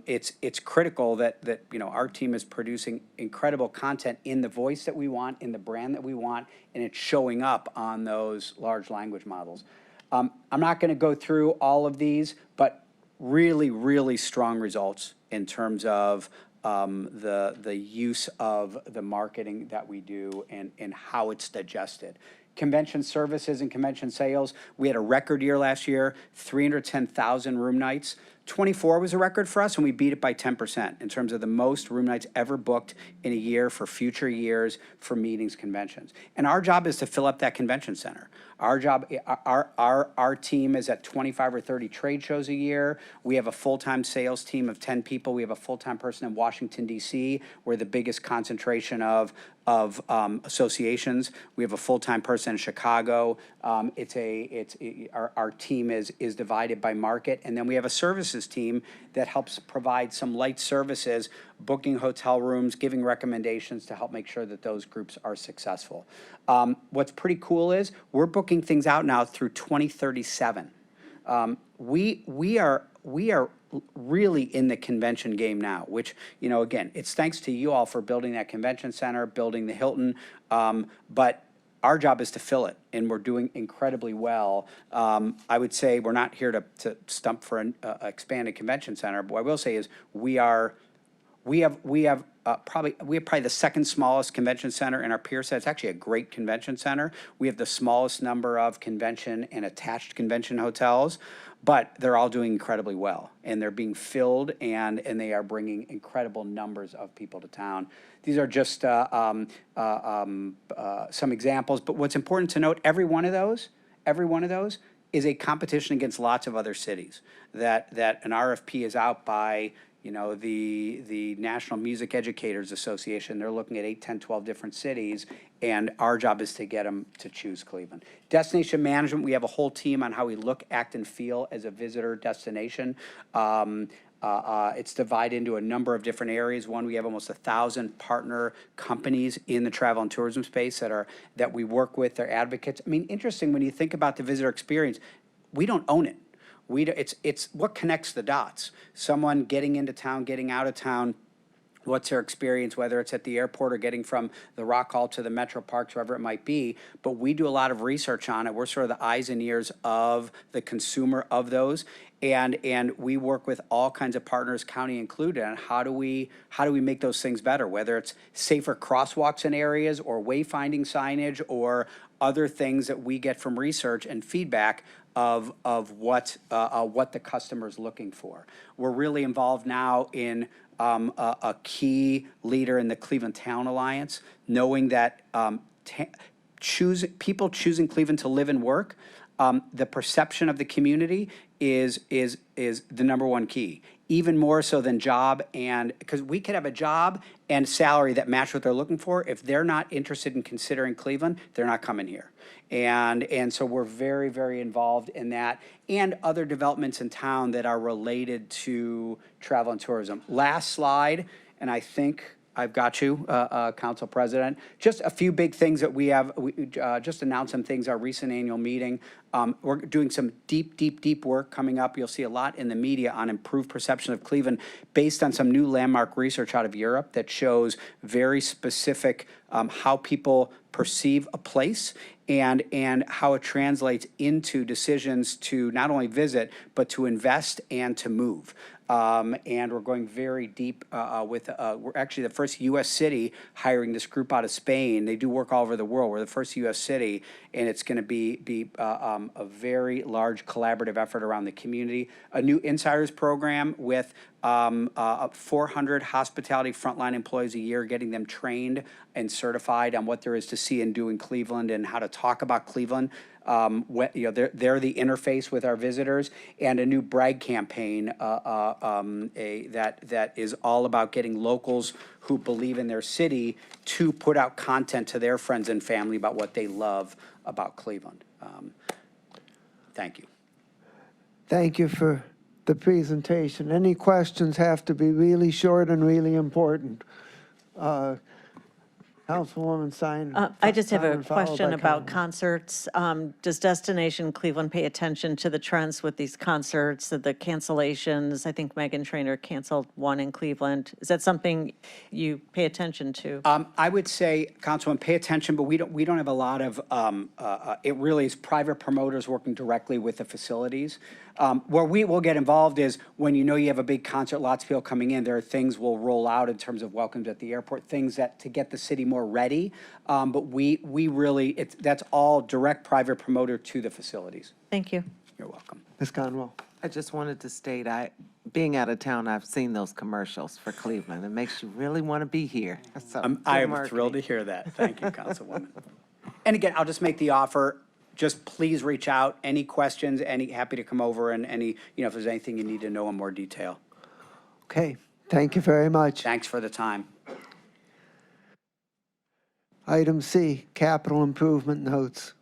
it's critical that our team is producing incredible content in the voice that we want, in the brand that we want, and it's showing up on those large language models. I'm not going to go through all of these, but really, really strong results in terms of the use of the marketing that we do and how it's digested. Convention services and convention sales, we had a record year last year, 310,000 room nights. 24 was a record for us, and we beat it by 10% in terms of the most room nights ever booked in a year for future years for meetings, conventions. And our job is to fill up that convention center. Our job, our team is at 25 or 30 trade shows a year. We have a full-time sales team of 10 people. We have a full-time person in Washington, D.C., where the biggest concentration of associations. We have a full-time person in Chicago. Our team is divided by market, and then we have a services team that helps provide some light services, booking hotel rooms, giving recommendations to help make sure that those groups are successful. What's pretty cool is we're booking things out now through 2037. We are really in the convention game now, which, again, it's thanks to you all for building that convention center, building the Hilton, but our job is to fill it, and we're doing incredibly well. I would say we're not here to stump for an expanded convention center, but what I will say is we have probably the second smallest convention center in our peer set. It's actually a great convention center. We have the smallest number of convention and attached convention hotels, but they're all doing incredibly well, and they're being filled, and they are bringing incredible numbers of people to town. These are just some examples, but what's important to note, every one of those is a competition against lots of other cities. That an RFP is out by the National Music Educators Association. They're looking at 8, 10, 12 different cities, and our job is to get them to choose Cleveland. Destination management, we have a whole team on how we look, act, and feel as a visitor destination. It's divided into a number of different areas. One, we have almost 1,000 partner companies in the travel and tourism space that we work with. They're advocates. I mean, interesting when you think about the visitor experience, we don't own it. It's what connects the dots. Someone getting into town, getting out of town, what's their experience, whether it's at the airport or getting from the Rock Hall to the Metro Parks, wherever it might be. But we do a lot of research on it. We're sort of the eyes and ears of the consumer of those. And we work with all kinds of partners, county included, on how do we make those things better, whether it's safer crosswalks in areas or wayfinding signage or other things that we get from research and feedback of what the customer's looking for. We're really involved now in a key leader in the Cleveland Town Alliance, knowing that people choosing Cleveland to live and work, the perception of the community is the number one key. even more so than job, and because we could have a job and salary that match what they're looking for. If they're not interested in considering Cleveland, they're not coming here. And so we're very, very involved in that and other developments in town that are related to travel and tourism. Last slide, and I think I've got you, Council President. Just a few big things that we have, just announced some things, our recent annual meeting. We're doing some deep work coming up. You'll see a lot in the media on improved perception of Cleveland based on some new landmark research out of Europe that shows very specific how people perceive a place and how it translates into decisions to not only visit, but to invest and to move. And we're going very deep with, we're actually the first U.S. city hiring this group out of Spain. They do work all over the world. We're the first U.S. city, and it's going to be a very large collaborative effort around the community. A new insiders program with 400 hospitality frontline employees a year, getting them trained and certified on what there is to see and do in Cleveland and how to talk about Cleveland. They're the interface with our visitors, and a new brag campaign that is all about getting locals who believe in their city to put out content to their friends and family about what they love about Cleveland. Thank you. Thank you for the presentation. Any questions have to be really short and really important. Councilwoman Simon. I just have a Simon, followed question by about Conlon. concerts. Does Destination Cleveland pay attention to the trends with these concerts, the cancellations? I think Meghan Trainor canceled one in Cleveland. Is that something you pay attention to? I would say, Councilman, pay attention, but we don't have a lot of, it really is private promoters working directly with the facilities. Where we will get involved is when you have a big concert, lots of people coming in, there are things we'll roll out in terms of welcomes at the airport, things that to get the city more ready. But we really, that's all direct private promoter to the facilities. Thank you. You're welcome. Ms. Conwell. I just wanted to state, being out of town, I've seen those commercials for Cleveland. It makes you really want to be here. So, I good am marketing. thrilled to hear that. Thank you, Councilwoman. And again, I'll just make the offer. Just please reach out. Any questions, happy to come over and if there's anything you need to know in more detail. Okay, thank you very much. Thanks for the time. Item C, capital improvement notes.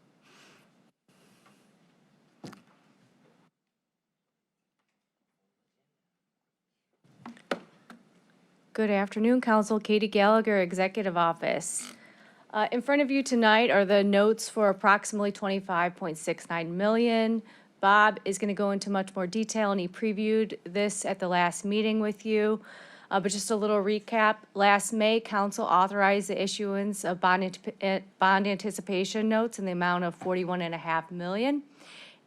Good afternoon, Council. Katie Gallagher, Executive Office. In front of you tonight are the notes for approximately $25.69 million. Bob is going to go into much more detail, and he previewed this at the last meeting with you. But just a little recap. Last May, Council authorized the issuance of bond anticipation notes in the amount of $41.5 million.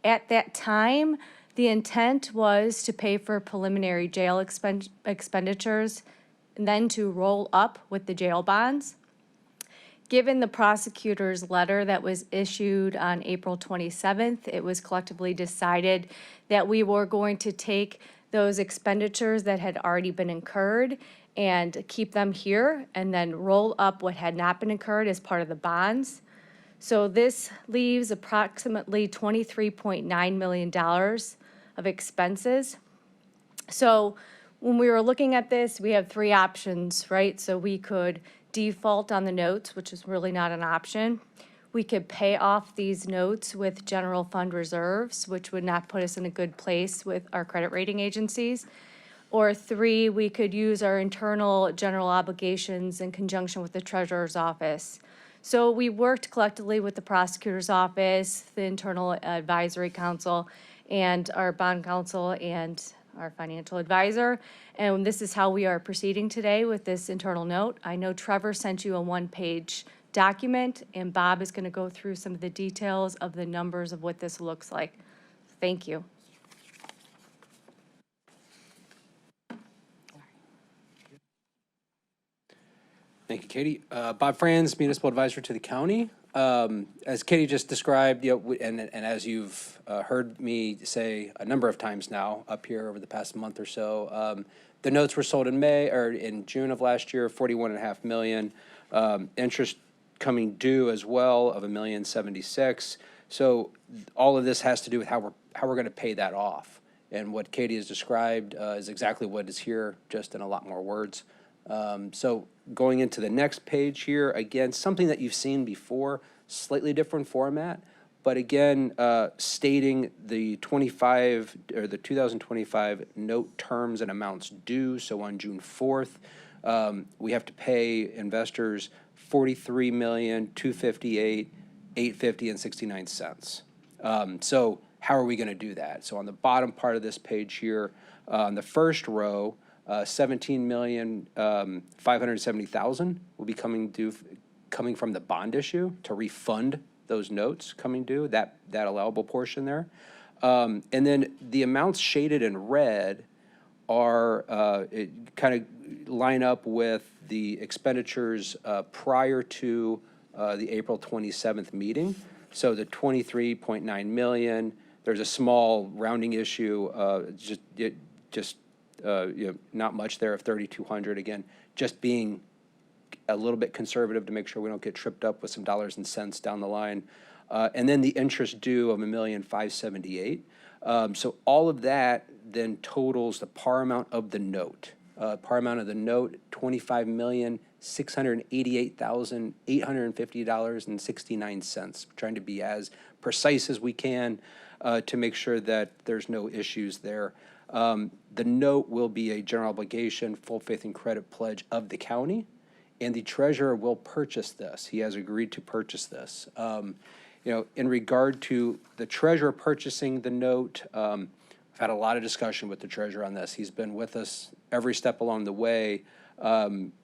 At that time, the intent was to pay for preliminary jail expenditures and then to roll up with the jail bonds. Given the prosecutor's letter that was issued on April 27th, it was collectively decided that we were going to take those expenditures that had already been incurred and keep them here and then roll up what had not been incurred as part of the bonds. So this leaves approximately $23.9 million of expenses. So when we were looking at this, we have three options, right? So we could default on the notes, which is really not an option. We could pay off these notes with general fund reserves, which would not put us in a good place with our credit rating agencies. Or three, we could use our internal general obligations in conjunction with the treasurer's office. So we worked collectively with the prosecutor's office, the internal advisory council, and our bond counsel and our financial advisor. And this is how we are proceeding today with this internal note. I know Trevor sent you a one-page document, and Bob is going to go through some of the details of the numbers of what this looks like. Thank you. Thank you, Katie. Bob Franz, Municipal Advisor to the County. As Katie just described, and as you've heard me say a number of times now up here over the past month or so, the notes were sold in June of last year, $41.5 million. Interest coming due as well of $1,076,000. So all of this has to do with how we're going to pay that off. And what Katie has described is exactly what is here, just in a lot more words. So going into the next page here, again, something that you've seen before, slightly different format, but again, stating the 2025 note terms and amounts due. So on June 4th, we have to pay investors $43,258,850.69. So how are we going to do that? So on the bottom part of this page here, on the first row, $17,570,000 will be coming from the bond issue to refund those notes coming due, that allowable portion there. And then the amounts shaded in red are kind of line up with the expenditures prior to the April 27th meeting. So the 23.9 million, there's a small rounding issue, not much there of 3,200. Again, just being a little bit conservative to make sure we don't get tripped up with some dollars and cents down the line. And then the interest due of $1,578,000. So all of that then totals the par amount of the note. Par amount of the note, $25,688,850.69. Trying to be as precise as we can to make sure that there's no issues there. The note will be a general obligation, full faith and credit pledge of the county, and the treasurer will purchase this. He has agreed to purchase this. In regard to the treasurer purchasing the note, I've had a lot of discussion with the treasurer on this. He's been with us every step along the way.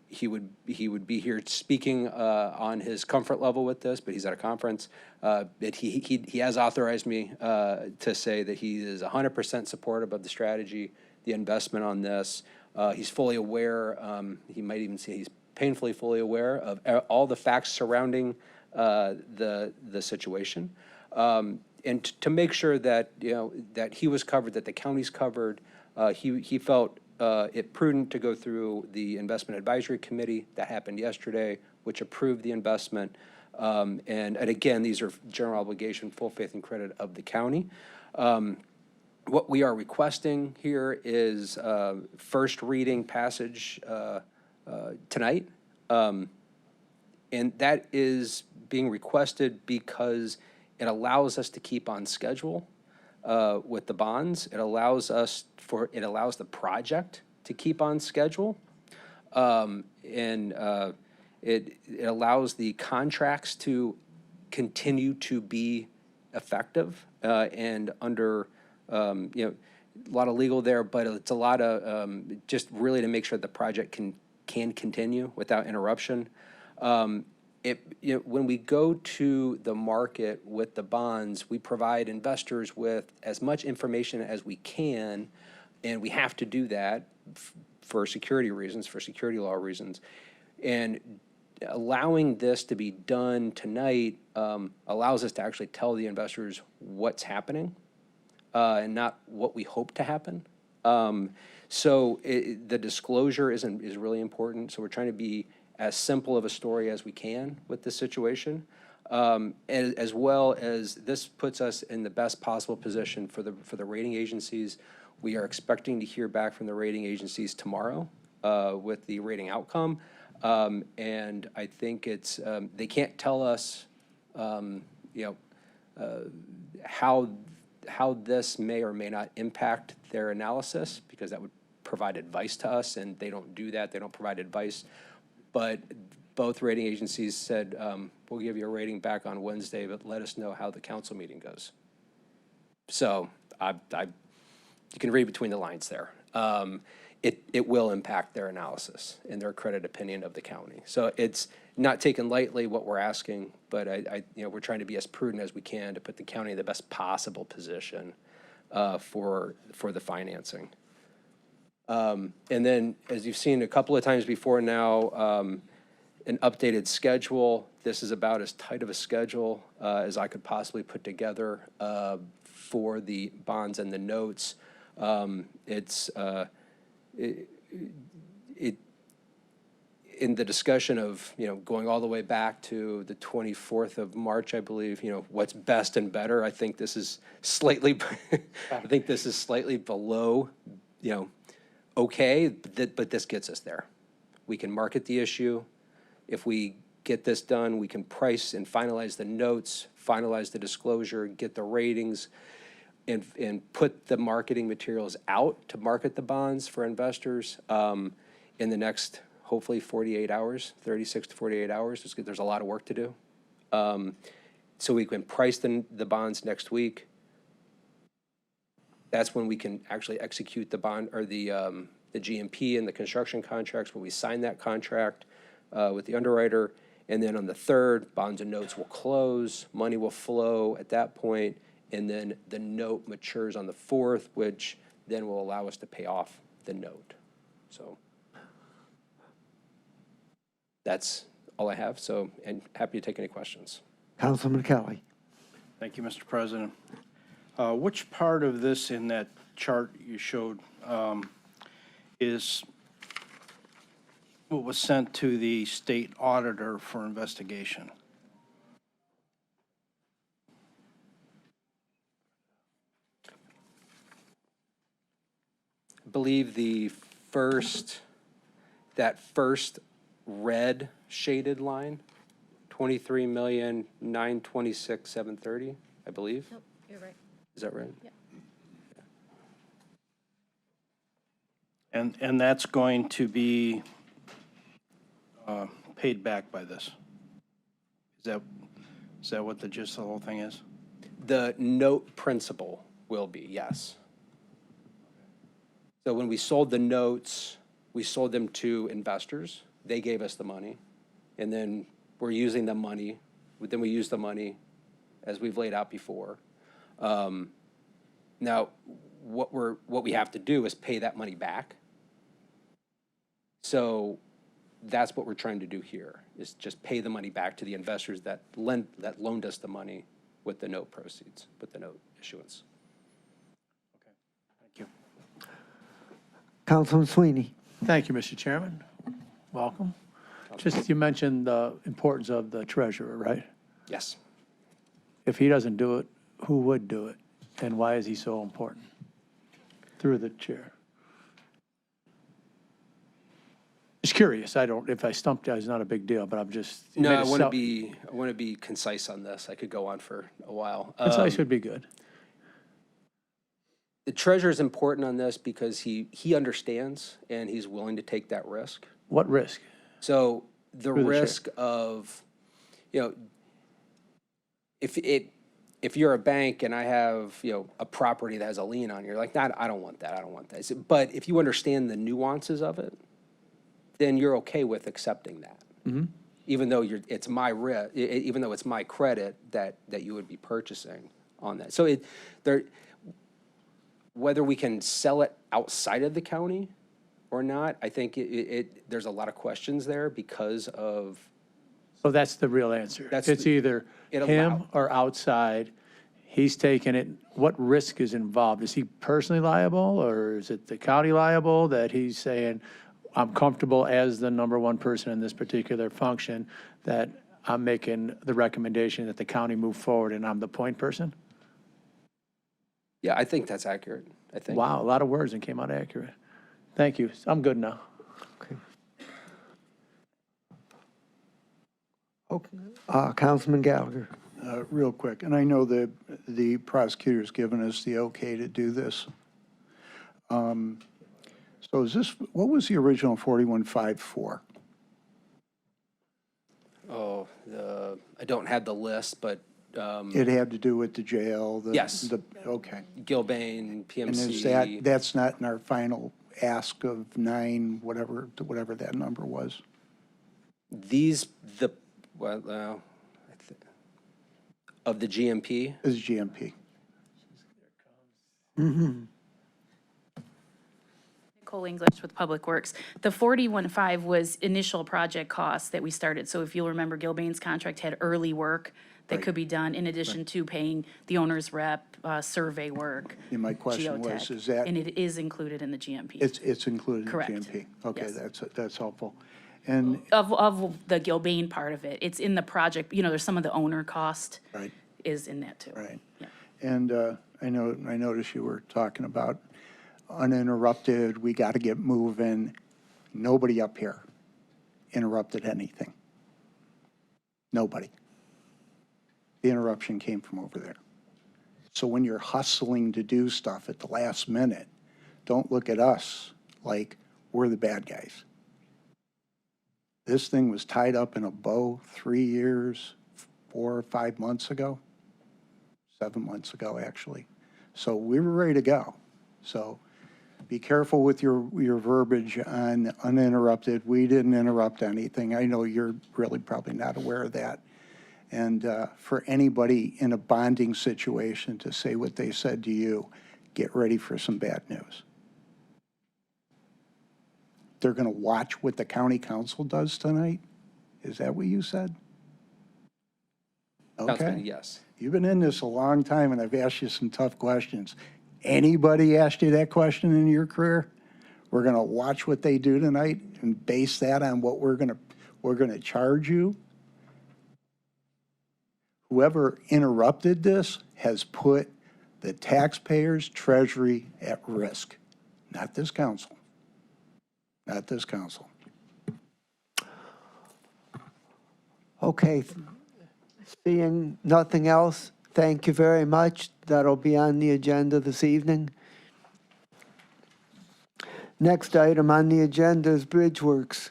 He would be here speaking on his comfort level with this, but he's at a conference. But he has authorized me to say that he is 100% supportive of the strategy, the investment on this. He's fully aware. He might even say he's painfully fully aware of all the facts surrounding the situation. And to make sure that that he was covered, that the county's covered, he felt it prudent to go through the investment advisory committee that happened yesterday, which approved the investment. And again, these are general obligation, full faith and credit of the county. What we are requesting here is first reading passage tonight. And that is being requested because it allows us to keep on schedule with the bonds. It allows the project to keep on schedule. It allows the contracts to continue to be effective and under, a lot of legal there, but it's a lot of just really to make sure the project can continue without interruption. When we go to the market with the bonds, we provide investors with as much information as we can, and we have to do that for security reasons, for security law reasons. And allowing this to be done tonight allows us to actually tell the investors what's happening and not what we hope to happen. So the disclosure is really important. So we're trying to be as simple of a story as we can with this situation, as well as this puts us in the best possible position for the rating agencies. We are expecting to hear back from the rating agencies tomorrow with the rating outcome, and I think it's they can't tell us, how this may or may not impact their analysis, because that would provide advice to us, and they don't do that. They don't provide advice. But both rating agencies said, we'll give you a rating back on Wednesday, but let us know how the council meeting goes. So you can read between the lines there. It will impact their analysis and their credit opinion of the county. So it's not taken lightly what we're asking, but we're trying to be as prudent as we can to put the county in the best possible position for the financing. And then, as you've seen a couple of times before now, an updated schedule. This is about as tight of a schedule as I could possibly put together for the bonds and the notes. It in the discussion of, going all the way back to the 24th of March, I believe, what's best and better, I think this is slightly, below, okay, but this gets us there. We can market the issue. If we get this done, we can price and finalize the notes, finalize the disclosure, get the ratings, and put the marketing materials out to market the bonds for investors in the next, hopefully, 48 hours, 36 to 48 hours. There's a lot of work to do. So we can price the bonds next week. That's when we can actually execute the bond or the GMP and the construction contracts, when we sign that contract with the underwriter. And then on the 3rd, bonds and notes will close, money will flow at that point, and then the note matures on the 4th, which then will allow us to pay off the note. So that's all I have, and happy to take any questions. Councilman Kelly. Thank you, Mr. President. Which part of this in that chart you showed is what was sent to the state auditor for investigation? I believe that first red shaded line, 23,926,730, I believe. Nope, you're right. Is that right? Yeah. And that's going to be paid back by this? Is that what the gist of the whole thing is? The note principal will be, yes. So when we sold the notes, we sold them to investors. They gave us the money. And then we're using the money. Then we use the money as we've laid out before. Now, what we have to do is pay that money back. So that's what we're trying to do here, is just pay the money back to the investors that loaned us the money with the note proceeds, with the note issuance. Okay, thank you. Councilman Sweeney. Thank you, Mr. Chairman. Welcome. Just, you mentioned the importance of the treasurer, right? Yes. If he doesn't do it, who would do it? And why is he so important? Through the chair. Just curious. If I stumped you, it's not a big deal, but I'm just. No, I want to be concise on this. I could go on for a while. Concise would be good. The treasurer is important on this because he understands and he's willing to take that risk. What risk? So the Through the chair. risk of, if you're a bank and I have, a property that has a lien on it, you're like, nah, I don't want that. I don't want that. I said, but if you understand the nuances of it, then you're okay with accepting that. Mm-hmm. Even though it's my risk, even though it's my credit that you would be purchasing on that. So whether we can sell it outside of the county or not, I think there's a lot of questions there because of. So that's the real answer. That's It's either it him allowed. or outside. He's taking it. What risk is involved? Is he personally liable, or is it the county liable that he's saying, I'm comfortable as the number one person in this particular function that I'm making the recommendation that the county move forward and I'm the point person? Yeah, I think that's accurate. I think. Wow, a lot of words and came out accurate. Thank you. I'm good now. Okay. Councilman Gallagher. Real quick, and I know that the prosecutor's given us the okay to do this. So is this, what was the original 41.5 for? Oh, I don't have the list, but. It had to do with the jail? Yes. Okay. Gilbane, PMC. And is that's not in our final ask of 9, whatever that number was? Of the GMP? Is GMP. Mm-hmm. Nicole English with Public Works. The 41.5 was initial project costs that we started. So if you'll remember, Gilbane's contract had early work that could be done in addition to paying the owner's rep, survey work. And my question was, geotech, is that? And it is included in the GMP. It's included in Correct. GMP? Okay, Yes. that's helpful. And, Of the Gilbane part of it. It's in the project, there's some of the owner cost right, is in that too. right. Yeah. And I noticed you were talking about uninterrupted, we got to get moving. Nobody up here interrupted anything. Nobody. The interruption came from over there. So when you're hustling to do stuff at the last minute, don't look at us like we're the bad guys. This thing was tied up in a bow 3 years, 4 or 5 months ago, 7 months ago, actually. So we were ready to go. So be careful with your verbiage on uninterrupted. We didn't interrupt anything. I know you're really probably not aware of that. And for anybody in a bonding situation to say what they said to you, get ready for some bad news. They're going to watch what the county council does tonight? Is that what you said? Councilman, Okay. yes. You've been in this a long time, and I've asked you some tough questions. Anybody asked you that question in your career? We're going to watch what they do tonight and base that on what we're going to charge you. Whoever interrupted this has put the taxpayers' treasury at risk, not this council. Not this council. Okay, seeing nothing else, thank you very much. That'll be on the agenda this evening. Next item on the agenda is Bridgeworks.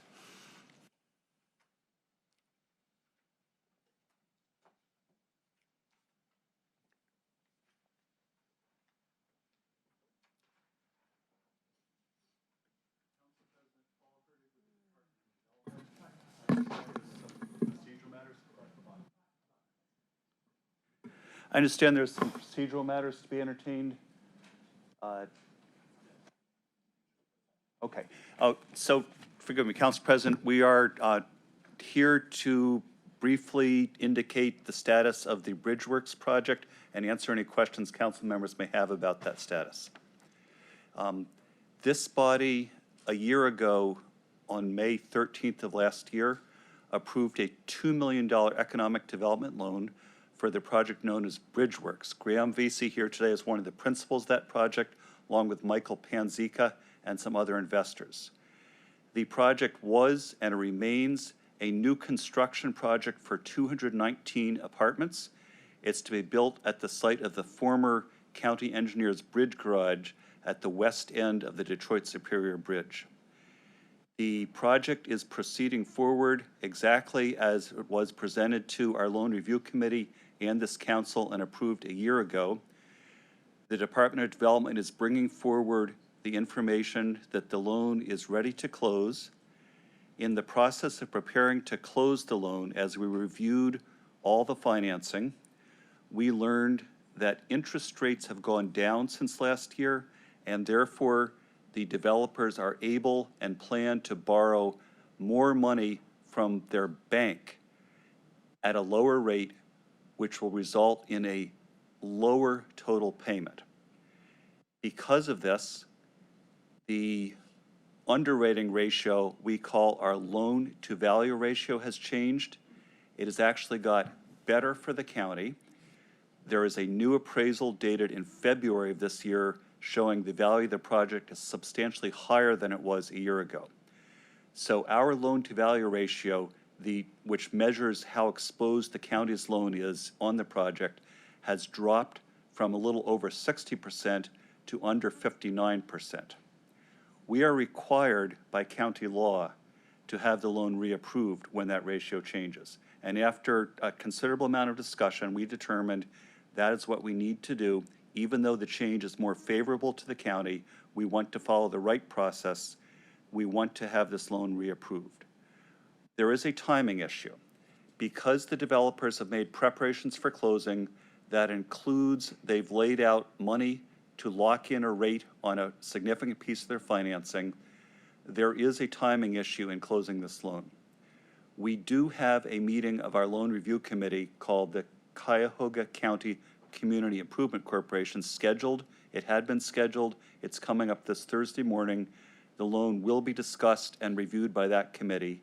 I understand there's some procedural matters to be entertained. Okay. So, forgive me, Council President, we are here to briefly indicate the status of the Bridgeworks project and answer any questions council members may have about that status. This body, a year ago, on May 13th of last year, approved a $2 million economic development loan for the project known as Bridgeworks. Graham Vesey here today is one of the principals of that project, along with Michael Panzica and some other investors. The project was and remains a new construction project for 219 apartments. It's to be built at the site of the former county engineer's bridge garage at the west end of the Detroit Superior Bridge. The project is proceeding forward exactly as it was presented to our loan review committee and this council and approved a year ago. The Department of Development is bringing forward the information that the loan is ready to close. In the process of preparing to close the loan, as we reviewed all the financing, we learned that interest rates have gone down since last year, and therefore the developers are able and plan to borrow more money from their bank at a lower rate, which will result in a lower total payment. Because of this, the underwriting ratio we call our loan to value ratio has changed. It has actually got better for the county. There is a new appraisal dated in February of this year showing the value of the project is substantially higher than it was a year ago. So our loan to value ratio, which measures how exposed the county's loan is on the project, has dropped from a little over 60% to under 59%. We are required by county law to have the loan reapproved when that ratio changes. And after a considerable amount of discussion, we determined that is what we need to do. Even though the change is more favorable to the county, we want to follow the right process. We want to have this loan reapproved. There is a timing issue. Because the developers have made preparations for closing, that includes they've laid out money to lock in a rate on a significant piece of their financing, there is a timing issue in closing this loan. We do have a meeting of our loan review committee called the Cuyahoga County Community Improvement Corporation scheduled. It had been scheduled. It's coming up this Thursday morning. The loan will be discussed and reviewed by that committee.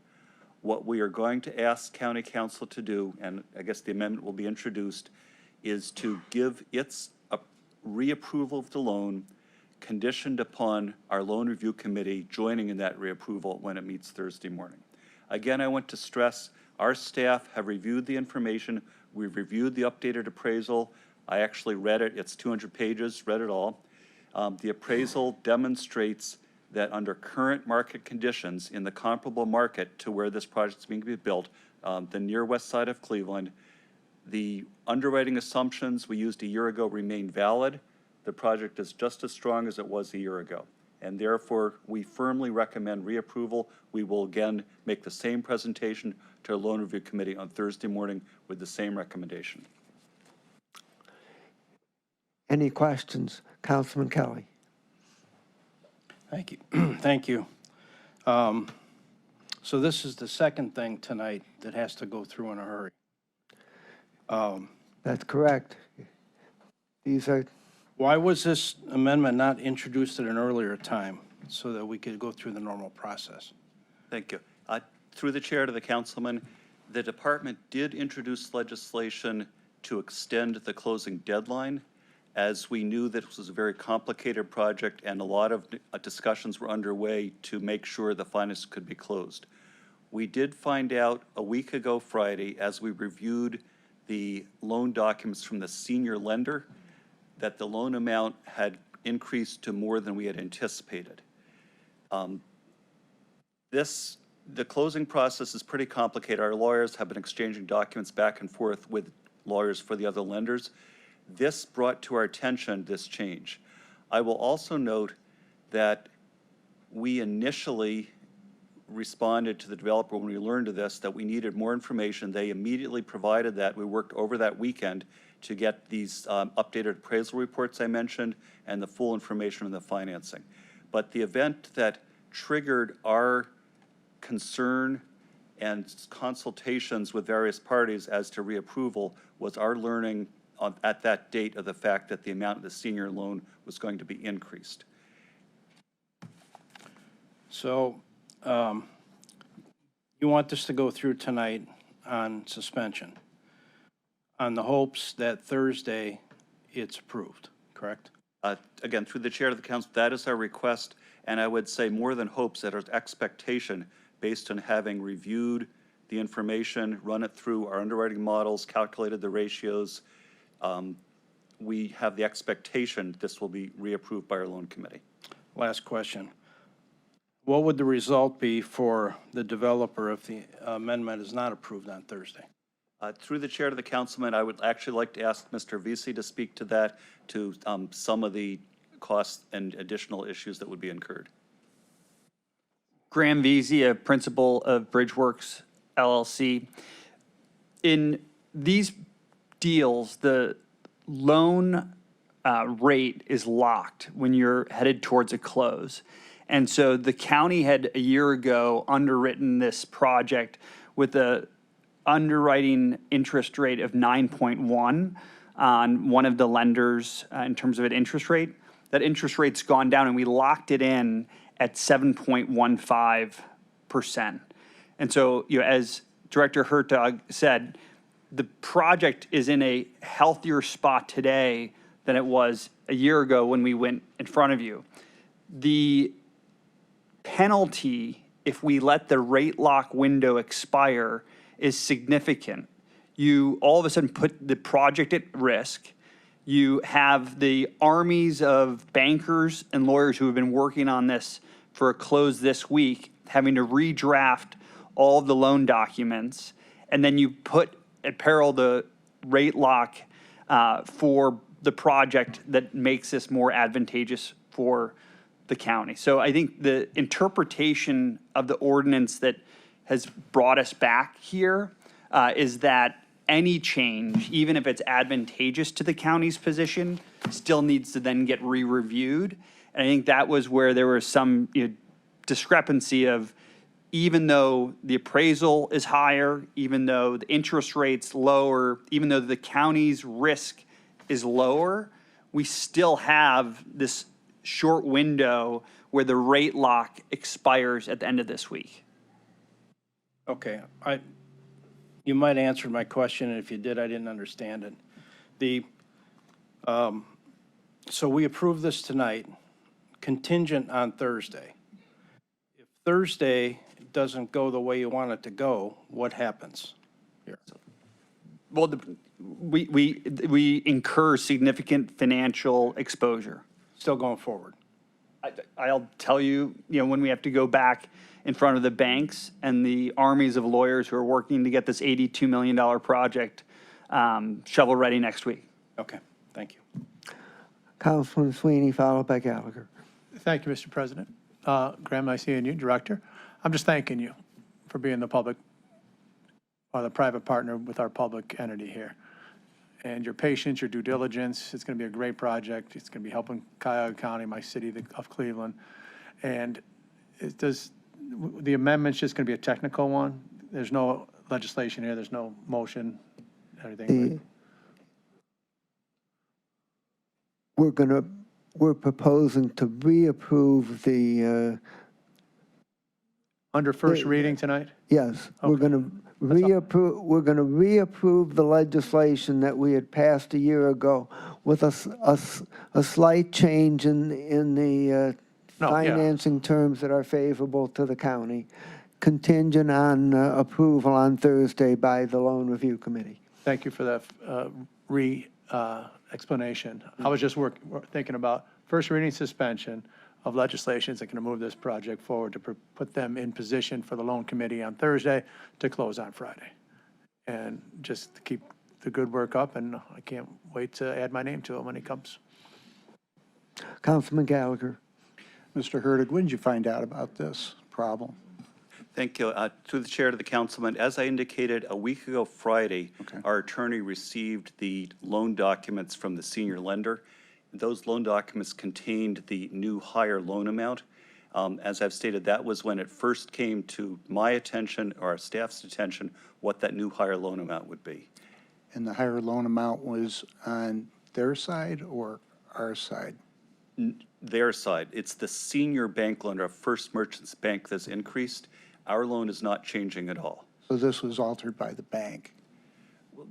What we are going to ask county council to do, and I guess the amendment will be introduced, is to give its reapproval of the loan conditioned upon our loan review committee joining in that reapproval when it meets Thursday morning. Again, I want to stress, our staff have reviewed the information. We've reviewed the updated appraisal. I actually read it. It's 200 pages, read it all. The appraisal demonstrates that under current market conditions in the comparable market to where this project is being built, the near west side of Cleveland, the underwriting assumptions we used a year ago remain valid. The project is just as strong as it was a year ago. And therefore, we firmly recommend reapproval. We will again make the same presentation to our loan review committee on Thursday morning with the same recommendation. Any questions? Councilman Kelly. Thank you. Thank you. So this is the second thing tonight that has to go through in a hurry. That's correct. These are, Why was this amendment not introduced at an earlier time so that we could go through the normal process? Thank you. Through the chair to the councilman, the department did introduce legislation to extend the closing deadline, as we knew that this was a very complicated project and a lot of discussions were underway to make sure the finance could be closed. We did find out a week ago Friday, as we reviewed the loan documents from the senior lender, that the loan amount had increased to more than we had anticipated. The closing process is pretty complicated. Our lawyers have been exchanging documents back and forth with lawyers for the other lenders. This brought to our attention this change. I will also note that we initially responded to the developer when we learned of this, that we needed more information. They immediately provided that. We worked over that weekend to get these updated appraisal reports I mentioned and the full information on the financing. But the event that triggered our concern and consultations with various parties as to reapproval was our learning at that date of the fact that the amount of the senior loan was going to be increased. So you want this to go through tonight on suspension, on the hopes that Thursday it's approved, correct? Again, through the chair of the council, that is our request, and I would say more than hopes, that our expectation, based on having reviewed the information, run it through our underwriting models, calculated the ratios, we have the expectation this will be reapproved by our loan committee. Last question. What would the result be for the developer if the amendment is not approved on Thursday? Through the chair to the councilman, I would actually like to ask Mr. Vesey to speak to that, to some of the costs and additional issues that would be incurred. Graham Vesey, a principal of Bridgeworks LLC. In these deals, the loan rate is locked when you're headed towards a close. And so the county had a year ago underwritten this project with a underwriting interest rate of 9.1 on one of the lenders in terms of an interest rate. That interest rate's gone down and we locked it in at 7.15%. And so, as Director Hertog said, the project is in a healthier spot today than it was a year ago when we went in front of you. The penalty, if we let the rate lock window expire, is significant. You all of a sudden put the project at risk. You have the armies of bankers and lawyers who have been working on this for a close this week, having to redraft all of the loan documents, and then you put at peril the rate lock for the project that makes this more advantageous for the county. So I think the interpretation of the ordinance that has brought us back here is that any change, even if it's advantageous to the county's position, still needs to then get re-reviewed. And I think that was where there was some discrepancy of, even though the appraisal is higher, even though the interest rate's lower, even though the county's risk is lower, we still have this short window where the rate lock expires at the end of this week. Okay, you might answer my question, and if you did, I didn't understand it. So we approve this tonight, contingent on Thursday. If Thursday doesn't go the way you want it to go, what happens here? Well, we incur significant financial exposure. Still going forward? I'll tell you, when we have to go back in front of the banks and the armies of lawyers who are working to get this $82 million project shovel-ready next week. Okay, thank you. Councilman Sweeney, followed by Gallagher. Thank you, Mr. President. Graham, nice seeing you, Director. I'm just thanking you for being the public, or the private partner with our public entity here. And your patience, your due diligence, it's going to be a great project. It's going to be helping Cuyahoga County, my city of Cleveland. And the amendment's just going to be a technical one. There's no legislation here, there's no motion, everything. We're proposing to reapprove the, Under first reading tonight? yes, we're going to reapprove the legislation that we had passed a year ago with a slight change in the financing terms that are favorable to the county, contingent on approval on Thursday by the Loan Review Committee. Thank you for that explanation. I was just thinking about first reading suspension of legislations that can move this project forward to put them in position for the loan committee on Thursday to close on Friday. And just to keep the good work up, and I can't wait to add my name to it when it comes. Councilman Gallagher. Mr. Hurtig, when did you find out about this problem? Thank you. Through the chair to the councilman, as I indicated a week ago Friday, our attorney received the loan documents from the senior lender. Those loan documents contained the new higher loan amount. As I've stated, that was when it first came to my attention or our staff's attention what that new higher loan amount would be. And the higher loan amount was on their side or our side? Their side. It's the senior bank lender of First Merchants Bank that's increased. Our loan is not changing at all. So this was altered by the bank?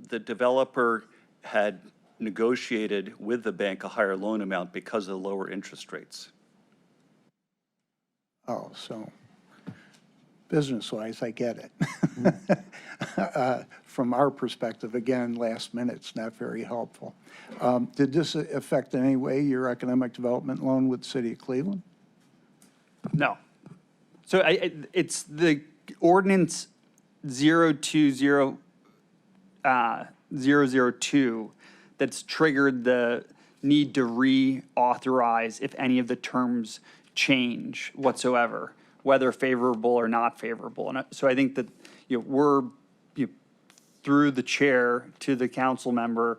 The developer had negotiated with the bank a higher loan amount because of the lower interest rates. Oh, so business-wise, I get it. From our perspective, again, last minute's not very helpful. Did this affect in any way your economic development loan with the city of Cleveland? No. So it's the ordinance 020-002 that's triggered the need to reauthorize if any of the terms change whatsoever, whether favorable or not favorable. And so I think that we're through the chair to the council member,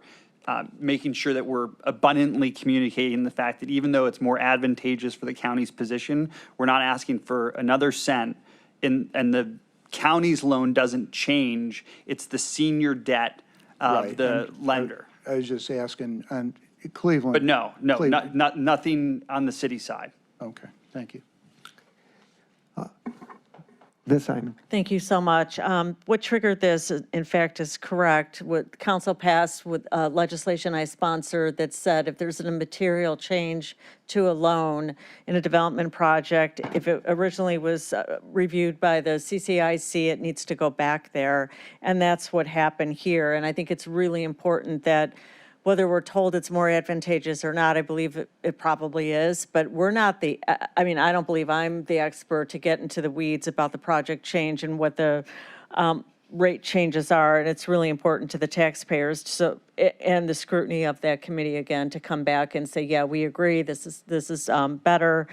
making sure that we're abundantly communicating the fact that even though it's more advantageous for the county's position, we're not asking for another cent, and the county's loan doesn't change. It's the senior debt of the lender. I was just asking on Cleveland. But no, Cleveland. nothing on the city side. Okay, thank you. This item. Thank you so much. What triggered this, in fact, is correct. What council passed with legislation I sponsored that said if there's a material change to a loan in a development project, if it originally was reviewed by the CCIC, it needs to go back there. And that's what happened here. And I think it's really important that whether we're told it's more advantageous or not, I believe it probably is, but we're not I don't believe I'm the expert to get into the weeds about the project change and what the rate changes are, and it's really important to the taxpayers, and the scrutiny of that committee, again, to come back and say, yeah, we agree, this is better.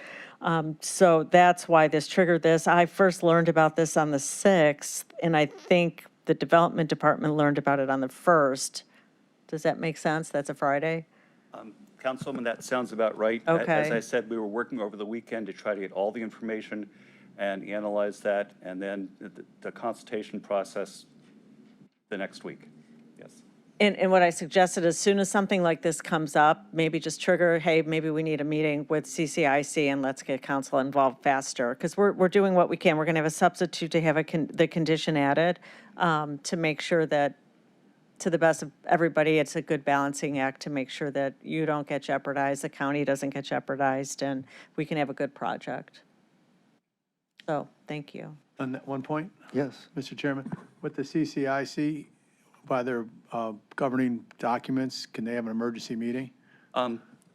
So that's why this triggered this. I first learned about this on the 6th, and I think the development department learned about it on the 1st. Does that make sense? That's a Friday? Councilwoman, that sounds about right. Okay. As I said, we were working over the weekend to try to get all the information and analyze that, and then the consultation process the next week. Yes. And what I suggested, as soon as something like this comes up, maybe just trigger, hey, maybe we need a meeting with CCIC and let's get council involved faster. Because we're doing what we can. We're going to have a substitute to have the condition added to make sure that, to the best of everybody, it's a good balancing act to make sure that you don't get jeopardized, the county doesn't get jeopardized, and we can have a good project. So, thank you. On that one point, Yes. Mr. Chairman, with the CCIC, by their governing documents, can they have an emergency meeting?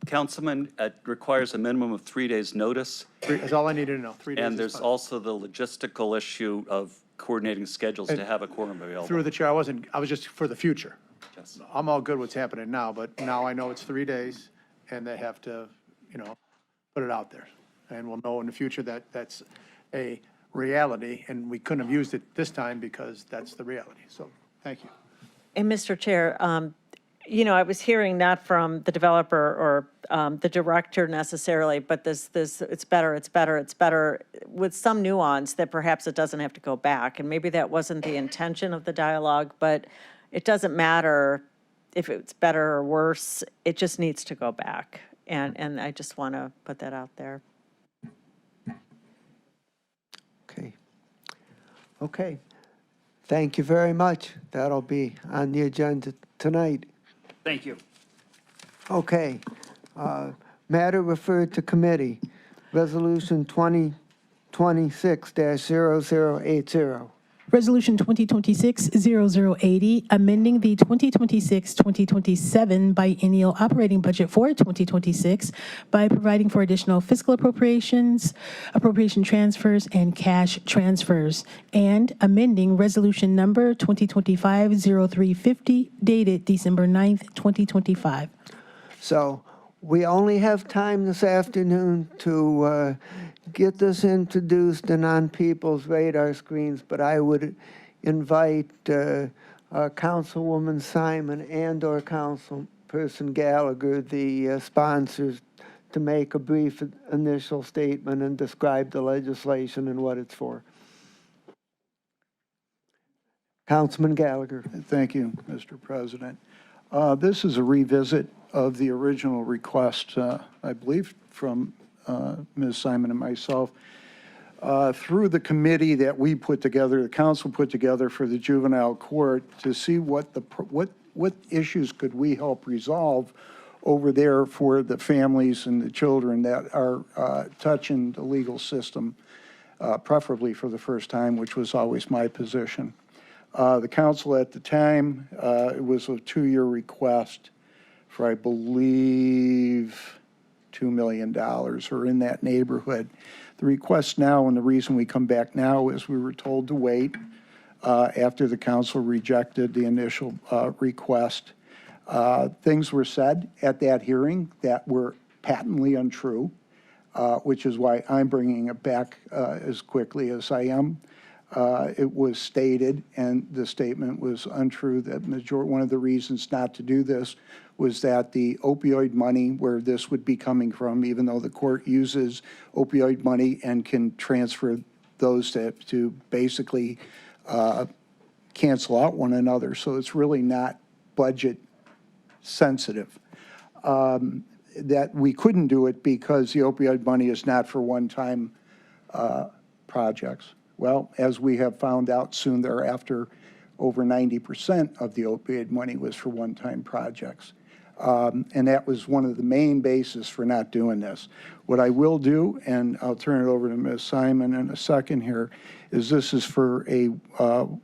Councilman, it requires a minimum of 3 days' notice. That's all I needed to know, 3 days. And is there's fine. also the logistical issue of coordinating schedules to have a quorum available. Through the chair, I was just for the future. Yes. I'm all good what's happening now, but now I know it's 3 days, and they have to, put it out there. And we'll know in the future that that's a reality, and we couldn't have used it this time because that's the reality. So, thank you. And Mr. Chair, I was hearing not from the developer or the director necessarily, but this, it's better, with some nuance that perhaps it doesn't have to go back. And maybe that wasn't the intention of the dialogue, but it doesn't matter if it's better or worse, it just needs to go back. And I just want to put that out there. Okay. Okay. Thank you very much. That'll be on the agenda tonight. Thank you. Okay. Matter referred to committee, Resolution 2026-0080. Resolution 2026-0080, amending the 2026-2027 biennial operating budget for 2026 by providing for additional fiscal appropriations, appropriation transfers, and cash transfers, and amending Resolution Number 2025-0350, dated December 9th, 2025. So we only have time this afternoon to get this introduced and on people's radar screens, but I would invite Councilwoman Simon and/or Councilperson Gallagher, the sponsors, to make a brief initial statement and describe the legislation and what it's for. Councilman Gallagher. Thank you, Mr. President. This is a revisit of the original request, I believe, from Ms. Simon and myself, through the committee that we put together, the council put together for the juvenile court, to see what issues could we help resolve over there for the families and the children that are touching the legal system, preferably for the first time, which was always my position. The council at the time, it was a 2-year request for, I believe, $2 million or in that neighborhood. The request now, and the reason we come back now, is we were told to wait after the council rejected the initial request. Things were said at that hearing that were patently untrue, which is why I'm bringing it back as quickly as I am. It was stated, and the statement was untrue, that one of the reasons not to do this was that the opioid money, where this would be coming from, even though the court uses opioid money and can transfer those to basically cancel out one another, so it's really not budget sensitive. That we couldn't do it because the opioid money is not for one-time projects. Well, as we have found out soon thereafter, over 90% of the opioid money was for one-time projects. And that was one of the main bases for not doing this. What I will do, and I'll turn it over to Ms. Simon in a second here, is this is for a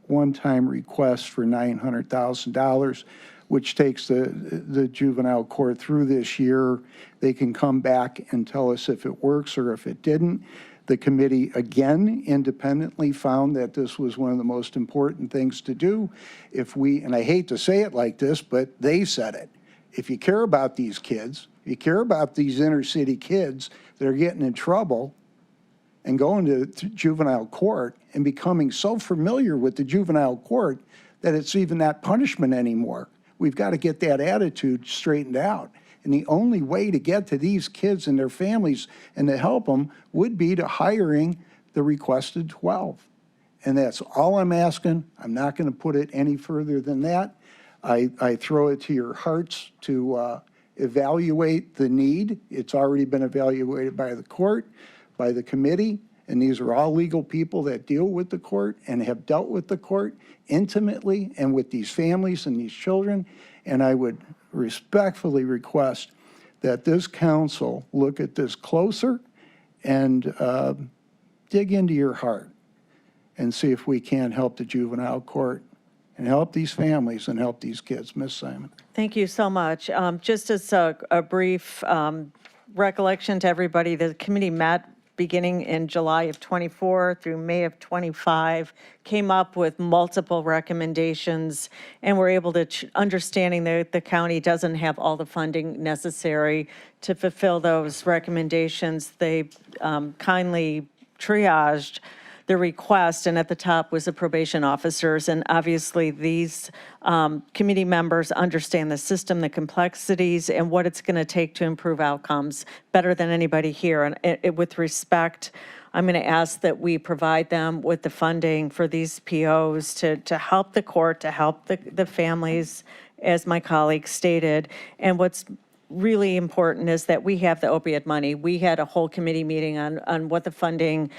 one-time request for $900,000, which takes the juvenile court through this year. They can come back and tell us if it works or if it didn't. The committee, again, independently found that this was one of the most important things to do. If we, and I hate to say it like this, but they said it. If you care about these kids, you care about these inner city kids that are getting in trouble and going to juvenile court and becoming so familiar with the juvenile court that it's even not punishment anymore. We've got to get that attitude straightened out. And the only way to get to these kids and their families and to help them would be to hiring the requested 12. And that's all I'm asking. I'm not going to put it any further than that. I throw it to your hearts to evaluate the need. It's already been evaluated by the court, by the committee, and these are all legal people that deal with the court and have dealt with the court intimately and with these families and these children. And I would respectfully request that this council look at this closer and dig into your heart and see if we can help the juvenile court and help these families and help these kids. Ms. Simon. Thank you so much. Just as a brief recollection to everybody, the committee met beginning in July of '24 through May of '25, came up with multiple recommendations, and were able to, understanding that the county doesn't have all the funding necessary to fulfill those recommendations, they kindly triaged the request, and at the top was the probation officers. And obviously, these committee members understand the system, the complexities, and what it's going to take to improve outcomes better than anybody here. And with respect, I'm going to ask that we provide them with the funding for these POs to help the court, to help the families, as my colleague stated. And what's really important is that we have the opioid money. We had a whole committee meeting on what the funding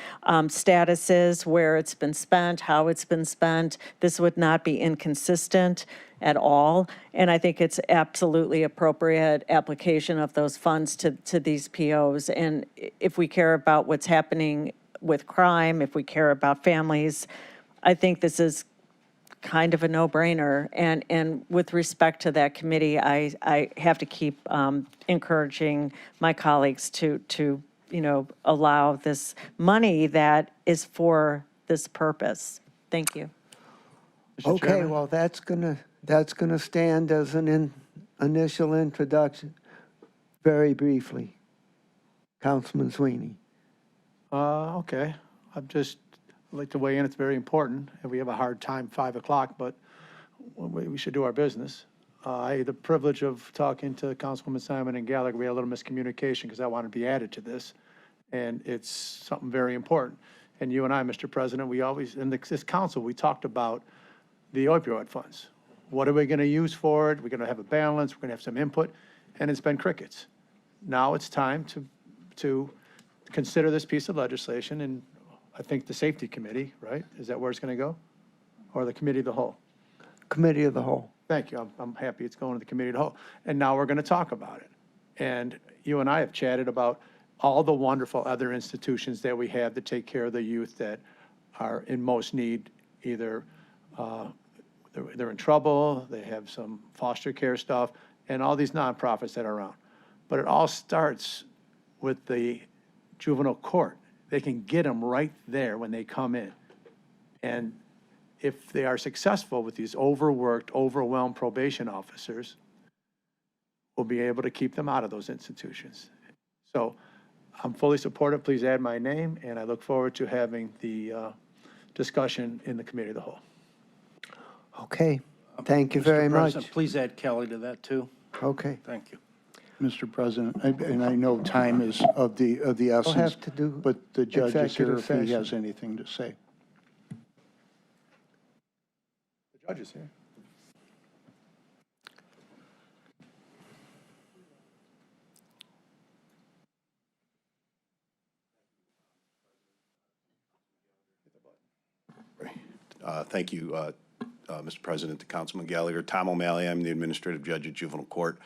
status is, where it's been spent, how it's been spent. This would not be inconsistent at all. And I think it's absolutely appropriate application of those funds to these POs. And if we care about what's happening with crime, if we care about families, I think this is kind of a no-brainer. And with respect to that committee, I have to keep encouraging my colleagues to allow this money that is for this purpose. Thank you. Okay, well, that's gonna stand as an initial introduction. Very briefly, Councilman Sweeney. Okay, I'd like to weigh in. It's very important, and we have a hard time, 5 o'clock, but we should do our business. I had the privilege of talking to Councilwoman Simon and Gallagher. We had a little miscommunication because I wanted to be added to this, and it's something very important. And you and I, Mr. President, we always, in this council, we talked about the opioid funds. What are we going to use for it? We're going to have a balance. We're going to have some input, and it's been crickets. Now it's time to consider this piece of legislation, and I think the Safety Committee, right? Is that where it's going to go? Or the Committee of the Whole? Committee of the Whole. Thank you. I'm happy it's going to the Committee of the Whole. And now we're going to talk about it. And you and I have chatted about all the wonderful other institutions that we have to take care of the youth that are in most need. Either they're in trouble, they have some foster care stuff, and all these nonprofits that are around. But it all starts with the juvenile court. They can get them right there when they come in. And if they are successful with these overworked, overwhelmed probation officers, we'll be able to keep them out of those institutions. So I'm fully supportive. Please add my name, and I look forward to having the discussion in the Committee of the Whole. Okay, thank you very Mr. much. President, please add Kelly to that, too. Okay. Thank you. Mr. President, and I know time is of the essence. have to do But the judge is here executive if he session. has anything to say. The judge is here. Thank you, Mr. President, to Councilman Gallagher. Tom O'Malley, I'm the administrative judge at Juvenile Court.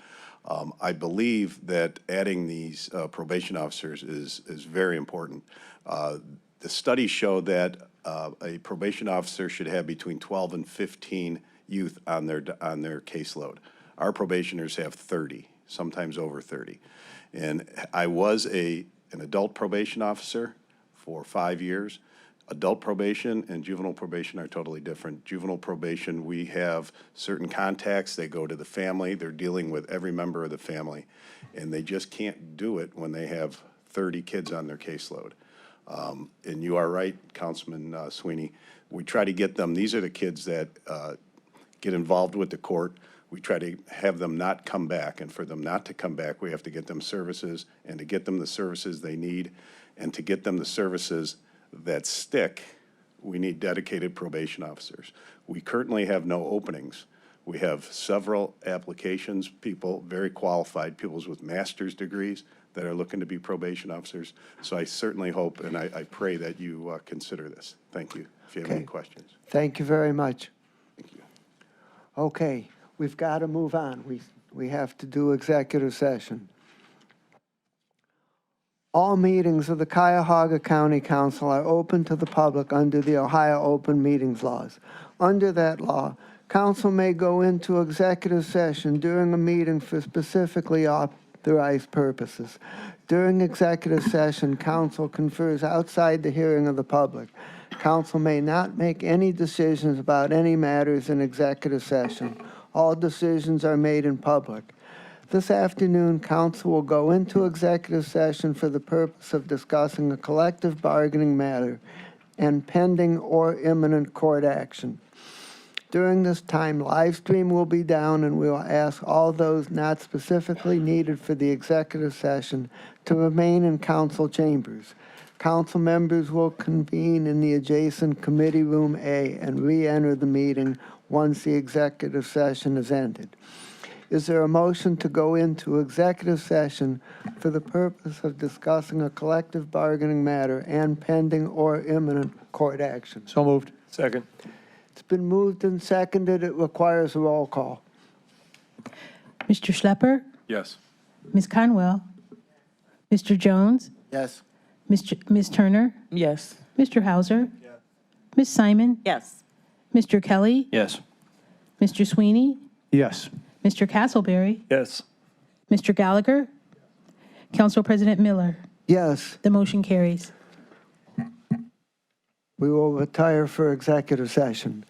I believe that adding these probation officers is very important. The studies show that a probation officer should have between 12 and 15 youth on their caseload. Our probationers have 30, sometimes over 30. And I was an adult probation officer for 5 years. Adult probation and juvenile probation are totally different. Juvenile probation, we have certain contacts. They go to the family. They're dealing with every member of the family. And they just can't do it when they have 30 kids on their caseload. And you are right, Councilman Sweeney. We try to get them, these are the kids that get involved with the court. We try to have them not come back. And for them not to come back, we have to get them services. And to get them the services they need, and to get them the services that stick, we need dedicated probation officers. We currently have no openings We have several applications, people, very qualified, people with master's degrees that are looking to be probation officers. So I certainly hope and I pray that you consider this. Thank you. If you have any Okay. questions. Thank you very much. Thank you. Okay, we've got to move on. We have to do executive session. All meetings of the Cuyahoga County Council are open to the public under the Ohio Open Meetings Laws. Under that law, council may go into executive session during a meeting for specifically authorized purposes. During executive session, council confers outside the hearing of the public. Council may not make any decisions about any matters in executive session. All decisions are made in public. This afternoon, council will go into executive session for the purpose of discussing a collective bargaining matter and pending or imminent court action. During this time, live stream will be down, and we will ask all those not specifically needed for the executive session to remain in council chambers. Council members will convene in the adjacent Committee Room A and re-enter the meeting once the executive session is ended. Is there a motion to go into executive session for the purpose of discussing a collective bargaining matter and pending or imminent court action? So moved. Second. It's been moved and seconded. It requires a roll call. Mr. Schlepper, Yes. Ms. Conwell, Mr. Jones, Yes. Ms. Turner, Yes. Mr. Hauser, Ms. Simon, Yes. Mr. Kelly, Yes. Mr. Sweeney, Yes. Mr. Castleberry, Yes. Mr. Gallagher, Council President Miller. Yes, The motion carries. we will retire for executive session.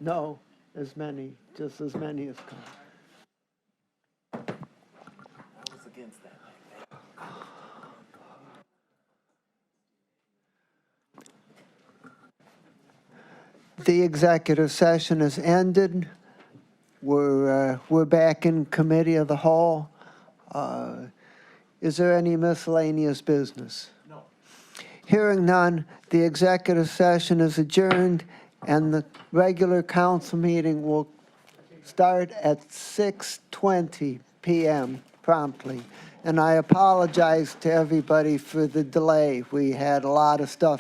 No, as many, just as many as come. The executive session is ended. We're back in committee of the whole. Is there any miscellaneous business? No. Hearing none, the executive session is adjourned, and the regular council meeting will start at 6:20 p.m. promptly. And I apologize to everybody for the delay. We had a lot of stuff